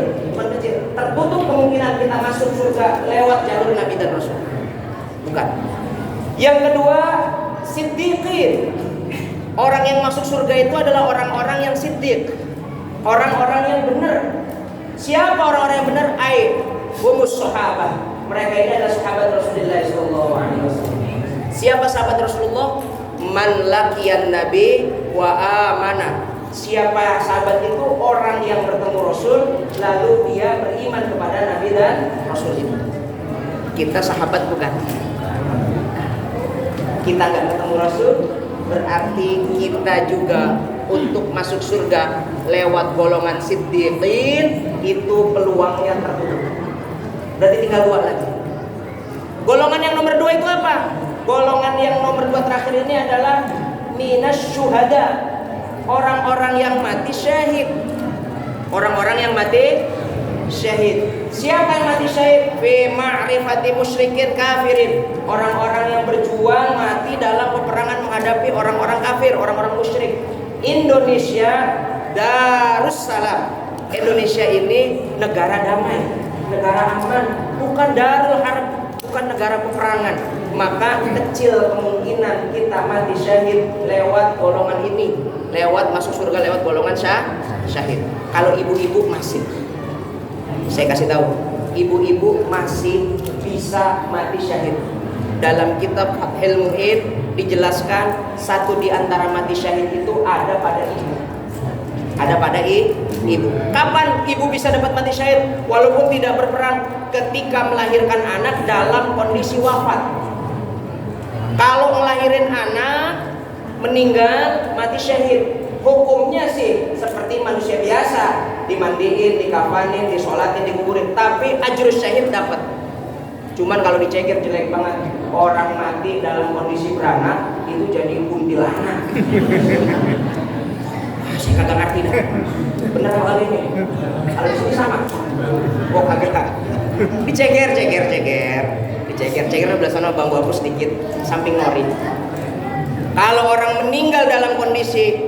Tertutup kemungkinan kita masuk surga lewat jalur Nabi dan Rasul. Bukan. Yang kedua, siddiqin. Orang yang masuk surga itu adalah orang-orang yang siddiq, orang-orang yang benar. Siapa orang-orang yang benar? Humus sahabah. Mereka ini adalah sahabat Rasulullah SAW. Siapa sahabat Rasulullah? Man laqiyan nabi wa amana. Siapa sahabat itu? Orang yang bertemu Rasul lalu dia beriman kepada Nabi dan Rasul itu. Kita sahabat bukan? Kita nggak ketemu Rasul, berarti kita juga untuk masuk surga lewat golongan siddiqin itu peluangnya tertutup. Berarti tinggal 2 lagi. Golongan yang nomor 2 itu apa? Golongan yang nomor 2 terakhir ini adalah minas syuhada. Orang-orang yang mati syahid. Orang-orang yang mati syahid. Siapa yang mati syahid? Fi ma'rifati musyrikin kafirin. Orang-orang yang berjuang mati dalam peperangan menghadapi orang-orang kafir, orang-orang musyrik. Indonesia Darussalam. Indonesia ini negara damai, negara aman, bukan darul harb, bukan negara peperangan. Maka kecil kemungkinan kita mati syahid lewat golongan ini, lewat masuk surga lewat golongan syahid. Kalau ibu-ibu masih, saya kasih tahu, ibu-ibu masih bisa mati syahid. Dalam kitab Fathul Mu'in dijelaskan satu di antara mati syahid itu ada pada ibu. Ada pada ibu. Kapan ibu bisa dapat mati syahid? Walaupun tidak berperang, ketika melahirkan anak dalam kondisi wafat. Kalau ngelahirin anak meninggal mati syahid, hukumnya sih seperti manusia biasa, dimandiin, dikafanin, disolatin, dikuburin, tapi ajrus syahid dapat. Cuman kalau dicekir jelek banget, orang mati dalam kondisi beranak itu jadi kuntilanak. Saya kagak ngerti dah. Bener hal ini. Kalau di sini sama. Oh kaget kak. Diceger. Diceger belah sana bambu hapus sedikit, samping nori. Kalau orang meninggal dalam kondisi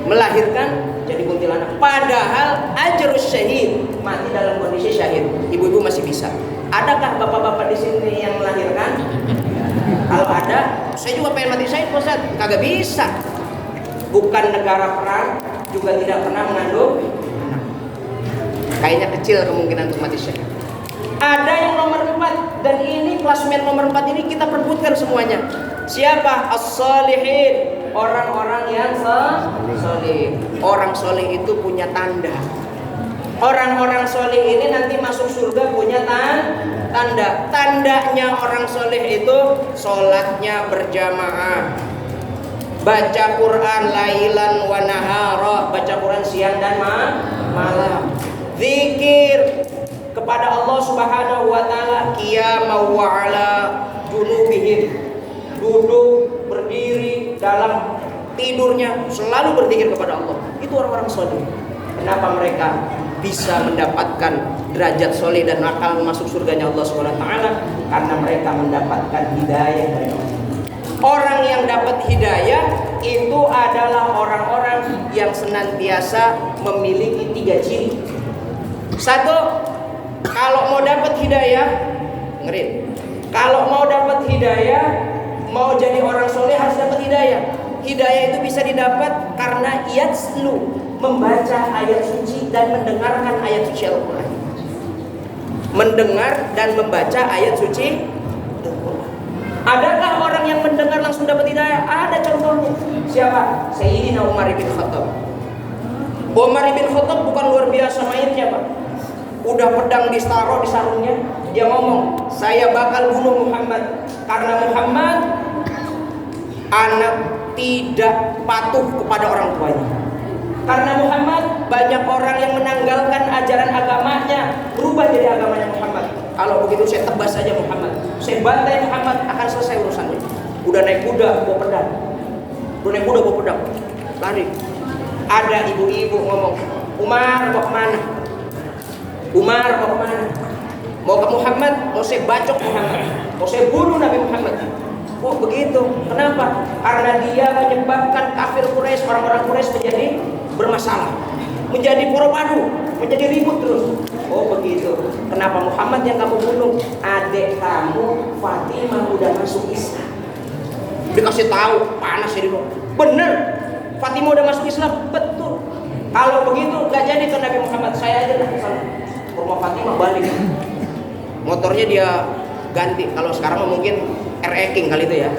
melahirkan jadi kuntilanak. Padahal ajrus syahid, mati dalam kondisi syahid. Ibu-ibu masih bisa. Adakah bapak-bapak di sini yang melahirkan? Kalau ada, saya juga pengen mati syahid, Ustaz. Kagak bisa. Bukan negara perang, juga tidak pernah mengandung anak. Kayaknya kecil kemungkinan untuk mati syahid. Ada yang nomor 4, dan ini klasmen nomor 4 ini kita perbutkan semuanya. Siapa? As-solihin. Orang-orang yang soleh. Orang soleh itu punya tanda. Orang-orang soleh ini nanti masuk surga punya tanda. Tandanya orang soleh itu sholatnya berjamaah, baca Quran lailan wa nahara, baca Quran siang dan malam, zikir kepada Allah Subhanahu wa taala qiyamau wa ala junubihim, duduk berdiri dalam tidurnya selalu berzikir kepada Allah. Itu orang-orang soleh. Kenapa mereka bisa mendapatkan derajat soleh dan akan masuk surganya Allah Subhanahu wa taala? Karena mereka mendapatkan hidayah dari Allah. Orang yang dapat hidayah itu adalah orang-orang yang senantiasa memiliki 3 ciri. 1, kalau mau dapat hidayah, dengerin. Kalau mau dapat hidayah, mau jadi orang soleh harus dapat hidayah. Hidayah itu bisa didapat karena yatslu, membaca ayat suci dan mendengarkan ayat suci Al-Quran. Mendengar dan membaca ayat suci Al-Quran. Adakah orang yang mendengar langsung dapat hidayah? Ada contohnya. Siapa? Sayyidina Umar bin Khattab. Umar bin Khattab bukan luar biasa mainnya, Pak. Udah pedang ditaruh di sarungnya, dia ngomong, saya bakal bunuh Muhammad karena Muhammad anak tidak patuh kepada orang tuanya. Karena Muhammad banyak orang yang menanggalkan ajaran agamanya, berubah jadi agamanya Muhammad. Kalau begitu saya tebas saja Muhammad, saya bantai Muhammad, akan selesai urusannya. Udah naik kuda bawa pedang, lari. Ada ibu-ibu ngomong, Umar mau kemana? Mau ke Muhammad, mau saya bacok Muhammad, mau saya bunuh Nabi Muhammad. Oh begitu, kenapa? Karena dia menyebabkan kafir Quraisy, orang-orang Quraisy menjadi bermasalah, menjadi poropadu, menjadi ribut terus. Oh begitu. Kenapa Muhammad yang kamu bunuh? Adik kamu Fatimah udah masuk Islam. Dikasih tahu, panas jadi bener. Fatimah udah masuk Islam, betul. Kalau begitu gak jadi ke Nabi Muhammad, saya aja ke sana. Rumah Fatimah balik. Motornya dia ganti. Kalau sekarang mungkin RE King kali itu ya.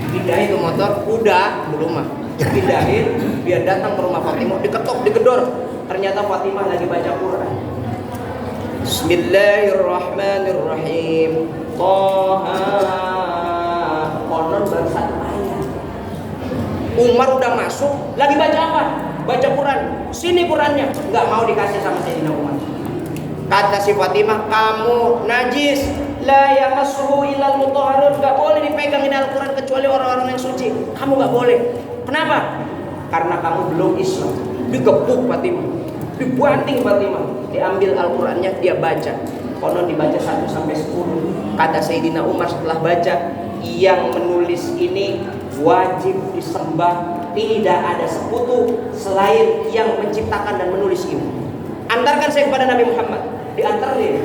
Pindahin tuh motor, udah belum mah. Pindahin, biar datang ke rumah Fatimah, diketok, digedor. Ternyata Fatimah lagi baca Quran. Bismillahirrahmanirrahim. Toha. Konon baru 1 ayat. Umar udah masuk, lagi baca apa? Baca Quran. Sini Qurannya, nggak mau dikasih sama Sayyidina Umar. Kata si Fatimah, kamu najis, la yamassuhu illal mutahharun, nggak boleh dipegangin Al-Quran kecuali orang-orang yang suci. Kamu nggak boleh. Kenapa? Karena kamu belum Islam. Digebuk Fatimah. dibanting Fatimah, diambil Al-Qur'annya, dia baca. Konon dibaca 1 sampai 10. Kata Sayyidina Umar setelah baca, yang menulis ini wajib disembah, tidak ada sekutu selain yang menciptakan dan menulis ini. Antarkan saya kepada Nabi Muhammad. Diantarin.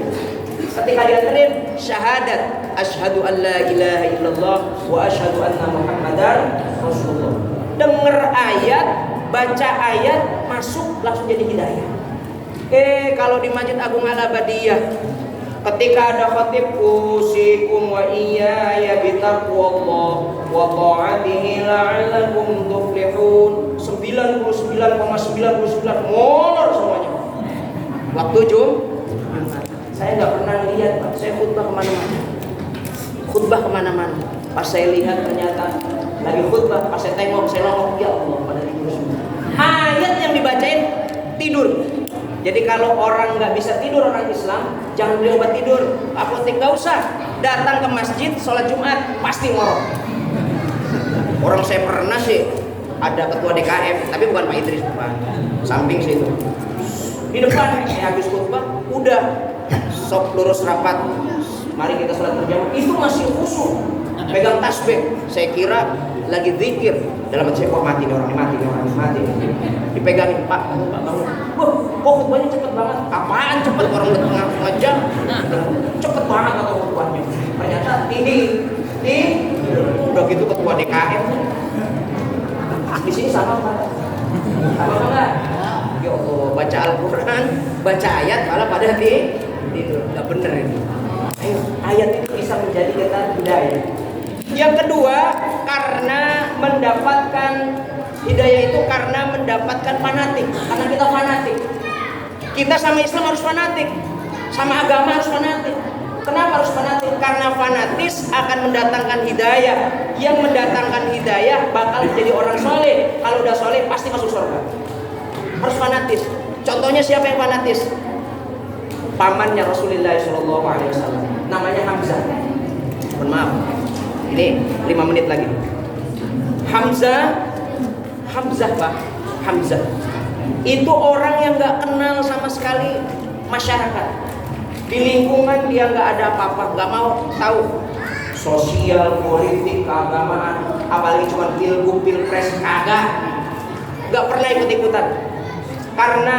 Ketika diantarin, syahadat, asyhadu an la ilaha illallah wa asyhadu anna Muhammadar Rasulullah. Dengar ayat, baca ayat, masuk langsung jadi hidayah. Kalau di Masjid Agung Al-Abadiyah, ketika ada khatib, usikum wa iyaya bitaqwallah wa ta'atihi la'allakum tuflihun, 99,99 molor semuanya. Waktu Jumat, saya nggak pernah lihat Pak, saya khutbah kemana-mana. Pas saya lihat ternyata lagi khutbah, pas saya tengok, saya nongok, ya Allah, pada tidur semua. Ayat yang dibacain tidur. Jadi kalau orang nggak bisa tidur, orang Islam, jangan beli obat tidur, apotek nggak usah. Datang ke masjid, sholat Jumat, pasti ngorok. Orang saya pernah sih, ada ketua DKM, tapi bukan Pak Idris, bukan. Samping situ. Di depan, saya habis khutbah, udah sok lurus rapat. Mari kita sholat berjamaah. Itu masih khusyuk, pegang tasbih. Saya kira lagi zikir. Dalam hati saya, kok mati nih orang ini mati. Dipegangin, Pak bangun. Kok khutbahnya cepet banget? Apaan cepet? Orang udah tengah jam. Cepet banget atau khutbahnya. Ternyata udah gitu ketua DKM. Di sini sama Pak. Sama enggak? Ya Allah, baca Al-Quran, baca ayat, malah pada tidur. Nggak bener ini. Ayo, ayat itu bisa menjadi kita hidayah. Yang kedua, karena mendapatkan hidayah itu karena mendapatkan fanatik. Karena kita fanatik. Kita sama Islam harus fanatik, sama agama harus fanatik. Kenapa harus fanatik? Karena fanatis akan mendatangkan hidayah. Yang mendatangkan hidayah bakal jadi orang soleh. Kalau udah soleh pasti masuk surga. Harus fanatis. Contohnya siapa yang fanatis? Pamannya Rasulullah SAW. Namanya Hamzah. Mohon maaf. Ini 5 menit lagi. Hamzah Pak. Hamzah itu orang yang nggak kenal sama sekali masyarakat. Di lingkungan dia nggak ada apa-apa, nggak mau tahu sosial, politik, keagamaan, apalagi cuma pilgub, pilpres, nggak pernah ikut-ikutan. Karena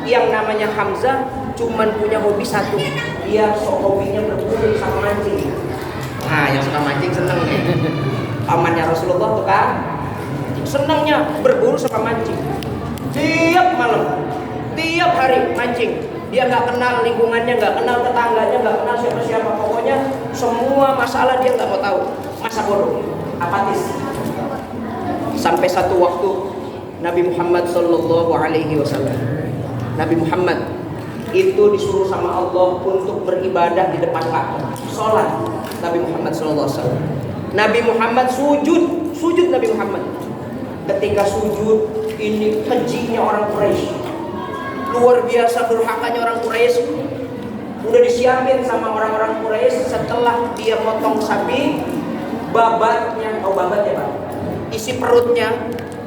yang namanya Hamzah cuman punya hobi satu, dia hobinya berburu sama mancing. Nah, yang suka mancing seneng nih. Pamannya Rasulullah tuh kan senangnya berburu sama mancing. Tiap malam, tiap hari mancing. Dia nggak kenal lingkungannya, nggak kenal tetangganya, nggak kenal siapa-siapa. Pokoknya semua masalah dia nggak mau tahu. Masa bodoh, apatis. Sampai satu waktu Nabi Muhammad SAW, Nabi Muhammad itu disuruh sama Allah untuk beribadah di depan Ka'bah, sholat. Nabi Muhammad SAW. Nabi Muhammad sujud Nabi Muhammad. Ketika sujud, ini kejinya orang Quraisy, luar biasa durhakanya orang Quraisy. Udah disiapin sama orang-orang Quraisy setelah dia motong sapi, babatnya, babatnya Pak, isi perutnya,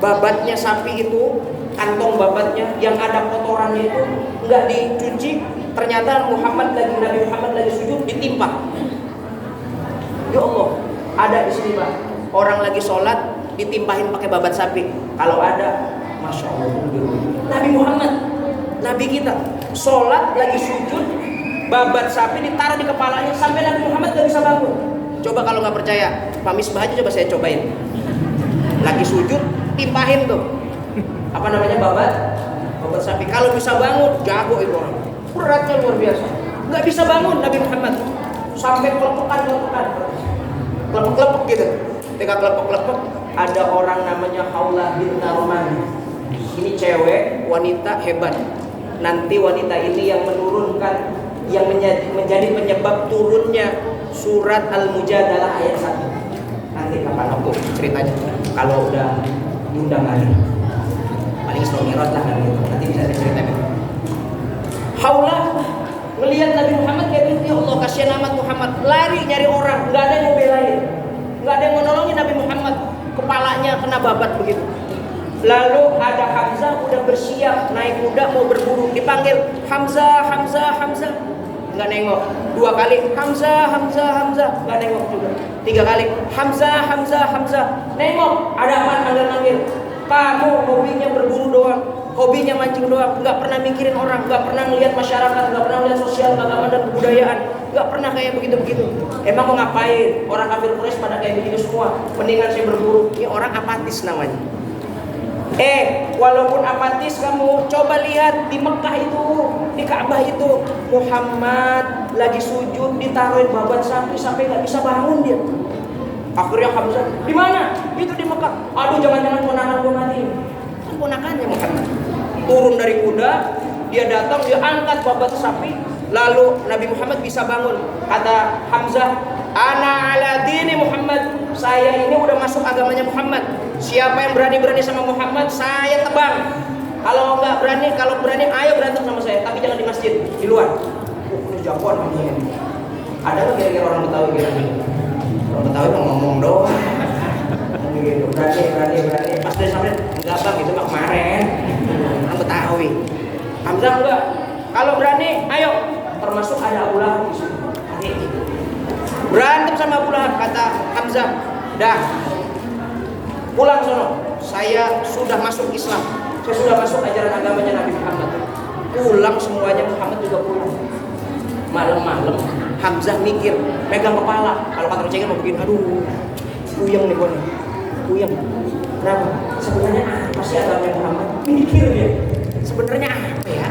babatnya sapi itu, kantong babatnya yang ada kotorannya itu nggak dicuci. Ternyata Nabi Muhammad lagi sujud ditimpa. Ya Allah, ada di sini Pak, orang lagi sholat ditimpahin pakai babat sapi. Kalau ada, masya Allah. Nabi Muhammad, Nabi kita, sholat lagi sujud, babat sapi ditaruh di kepalanya sampai Nabi Muhammad gak bisa bangun. Coba kalau nggak percaya, Pak Misbah aja coba saya cobain. Lagi sujud, timpahin tuh, apa namanya, babat sapi. Kalau bisa bangun, jago itu orang. Beratnya luar biasa. Nggak bisa bangun Nabi Muhammad, sampai kelepek gitu. Ketika kelepek, ada orang namanya Khawlah bin Narman. Ini cewek, wanita hebat. Nanti wanita ini yang menurunkan, yang menjadi penyebab turunnya surat Al-Mujadalah ayat 1. Nanti kapan aku ceritanya, kalau udah diundang lagi. Paling Isra Mi'raj lah kan gitu. Nanti bisa saya ceritain. Khawlah melihat Nabi Muhammad kayak gitu, ya Allah kasihan amat Muhammad, lari nyari orang, nggak ada yang mau belain, nggak ada yang mau nolongin Nabi Muhammad, kepalanya kena babat begitu. Lalu ada Hamzah udah bersiap naik kuda mau berburu, dipanggil Hamzah, Hamzah, Hamzah, nggak nengok. 2 kali Hamzah, Hamzah, Hamzah, nggak nengok juga. 3 kali Hamzah, Hamzah, Hamzah, nengok. Ada apa manggil-manggil? Kamu hobinya berburu doang, hobinya mancing doang, nggak pernah mikirin orang, nggak pernah melihat masyarakat, nggak pernah melihat sosial, agama dan kebudayaan, nggak pernah kayak begitu-begitu. Emang mau ngapain? Orang kafir Quraisy pada kayak begitu semua. Mendingan saya berburu. Ini orang apatis namanya. Walaupun apatis kamu, coba lihat di Mekah itu, di Ka'bah itu, Muhammad lagi sujud ditaruhin babat sapi sampai nggak bisa bangun dia. Akhirnya Hamzah, di mana? Itu di Mekah. Aduh, jangan-jangan ponakan gue mati. Kan ponakannya Muhammad. Turun dari kuda, dia datang, dia angkat babat sapi, lalu Nabi Muhammad bisa bangun. Kata Hamzah, ana ala dini Muhammad. Saya ini udah masuk agamanya Muhammad. Siapa yang berani-berani sama Muhammad, saya tebang. Kalau nggak berani, kalau berani, ayo berantem sama saya. Tapi jangan di masjid, di luar. Ini jagoan Hamzah ini. Ada nggak kira-kira orang Betawi kira-kira? Orang Betawi mau ngomong doang. Gitu. Berani. Pas dia sampai, enggak bang, itu mah kemarin. Orang Betawi. Hamzah enggak. Kalau berani, ayo. Termasuk ada Abu Lahab di sini. Berantem sama Abu Lahab, kata Hamzah, dah, pulang sono. Saya sudah masuk Islam. Saya sudah masuk ajaran agamanya Nabi Muhammad. Pulang semuanya, Muhammad juga pulang. Malam-malam Hamzah mikir, pegang kepala. Kalau kata cengeng mau begini, aduh, puyeng nih gue nih, puyeng. Kenapa? Sebenarnya apa sih agamanya Muhammad? Mikir dia. Sebenarnya apa ya?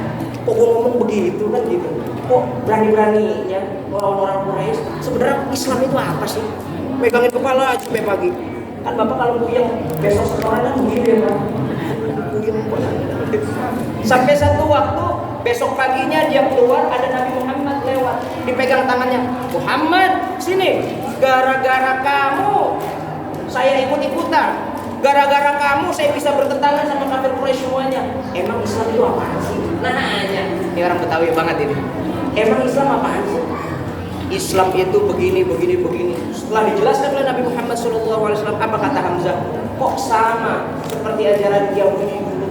Kok gue ngomong begitu kan gitu? Kok berani-beraninya orang-orang Quraisy? Sebenarnya Islam itu apa sih? Megangin kepala aja sampai pagi. Kan bapak kalau puyeng besok setoran kan begini ya pak. Puyeng. Sampai satu waktu besok paginya dia keluar, ada Nabi Muhammad lewat, dipegang tangannya. Muhammad, sini. Gara-gara kamu saya ikut-ikutan. Gara-gara kamu saya bisa bertentangan sama kafir Quraisy semuanya. Emang Islam itu apaan sih? Nah aja. Ini orang Betawi banget ini. Emang Islam apaan sih? Islam itu begini. Setelah dijelaskan oleh Nabi Muhammad SAW, apa kata Hamzah? Kok sama seperti ajaran Yahudi dulu?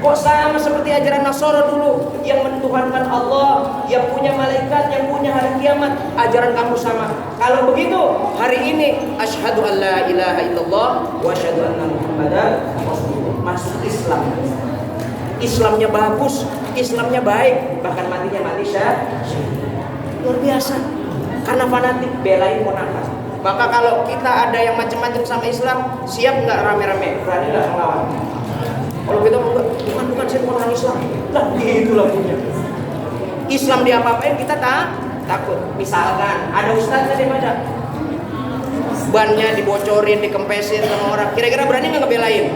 Kok sama seperti ajaran Nasara dulu, yang mentuhankan Allah, yang punya malaikat, yang punya hari kiamat? Ajaran kamu sama. Kalau begitu, hari ini asyhadu an la ilaha illallah wa asyhadu anna Muhammadan rasulullah. Masuk Islam. Islamnya bagus, Islamnya baik, bahkan matinya mati syahid. Luar biasa. Karena fanatik belain ponakan. Maka kalau kita ada yang macam-macam sama Islam, siap nggak rame-rame? Berani nggak melawan? Kalau kita bukan saya orang Islam, lah gitulah punya. Islam diapa-apain kita takut. Misalkan ada ustadznya di mana, bannya dibocorin, dikempesin sama orang, kira-kira berani nggak ngebelain?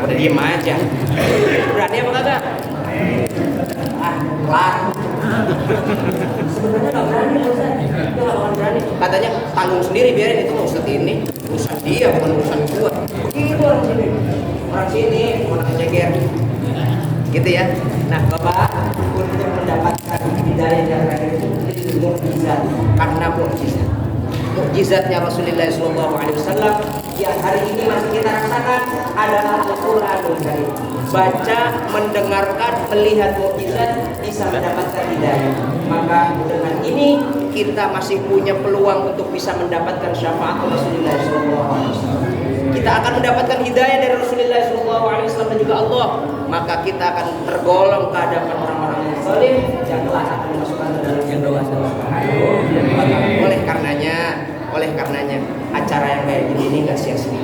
Udah diem aja. Berani apa kagak? Kelar. Sebenarnya nggak berani Ustaz. Kita nggak akan berani. Katanya tanggung sendiri, biarin itu Ustaz ini urusan dia bukan urusan gua. Begitu orang sini. Orang sini orang ceger. Gitu ya. Nah Bapak, untuk mendapatkan hidayah yang lain itu mukjizat. Karena mukjizatnya Rasulullah SAW yang hari ini masih kita rasakan adalah Al-Quranul Karim. Baca, mendengarkan, melihat mukjizat bisa mendapatkan hidayah. Maka dengan ini kita masih punya peluang untuk bisa mendapatkan syafaat Rasulullah SAW. Kita akan mendapatkan hidayah dari Rasulullah SAW dan juga Allah. Maka kita akan tergolong ke hadapan orang-orang yang saleh yang telah akan dimasukkan ke dalam doa. Oleh karenanya acara yang kayak gini ini nggak sia-sia.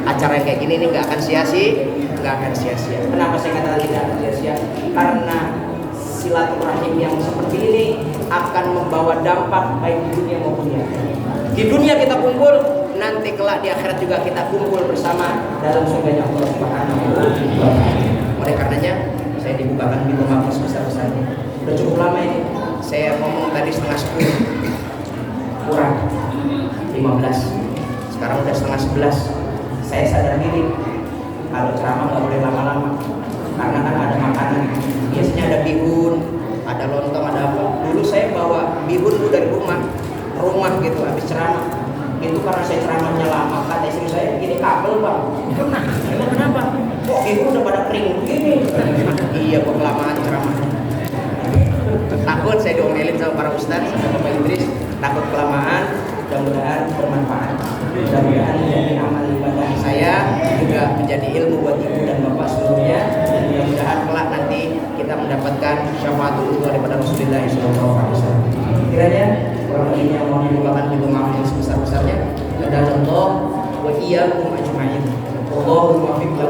Acara yang kayak gini ini nggak akan sia-sia. Kenapa saya katakan tidak akan sia-sia? Karena silaturahim yang seperti ini akan membawa dampak baik di dunia maupun di akhirat. Di dunia kita kumpul, nanti kelak di akhirat juga kita kumpul bersama dalam surganya Allah Subhanahu wa taala. Oleh karenanya saya dibukakan pintu maaf sebesar-besarnya. Udah cukup lama ini. Saya ngomong tadi 10:30 kurang 15. Sekarang udah 10:30. Saya sadar diri kalau ceramah nggak boleh lama-lama karena kan ada makanan. Biasanya ada bihun, ada lontong, ada apa. Dulu saya bawa bihun dulu dari rumah gitu habis ceramah. Itu karena saya ceramahnya lama, kata istri saya, ini kabel bang. semoga menjadi ilmu buat ibu dan bapak seluruhnya. Mudah-mudahan kelak nanti kita mendapatkan syafaatul daripada Rasulullah SAW. Kiranya kurang lebihnya mohon dibukakan pintu maaf yang sebesar-besarnya. Dan Allah wa iyyakum ajma'in. Allahumma fiqh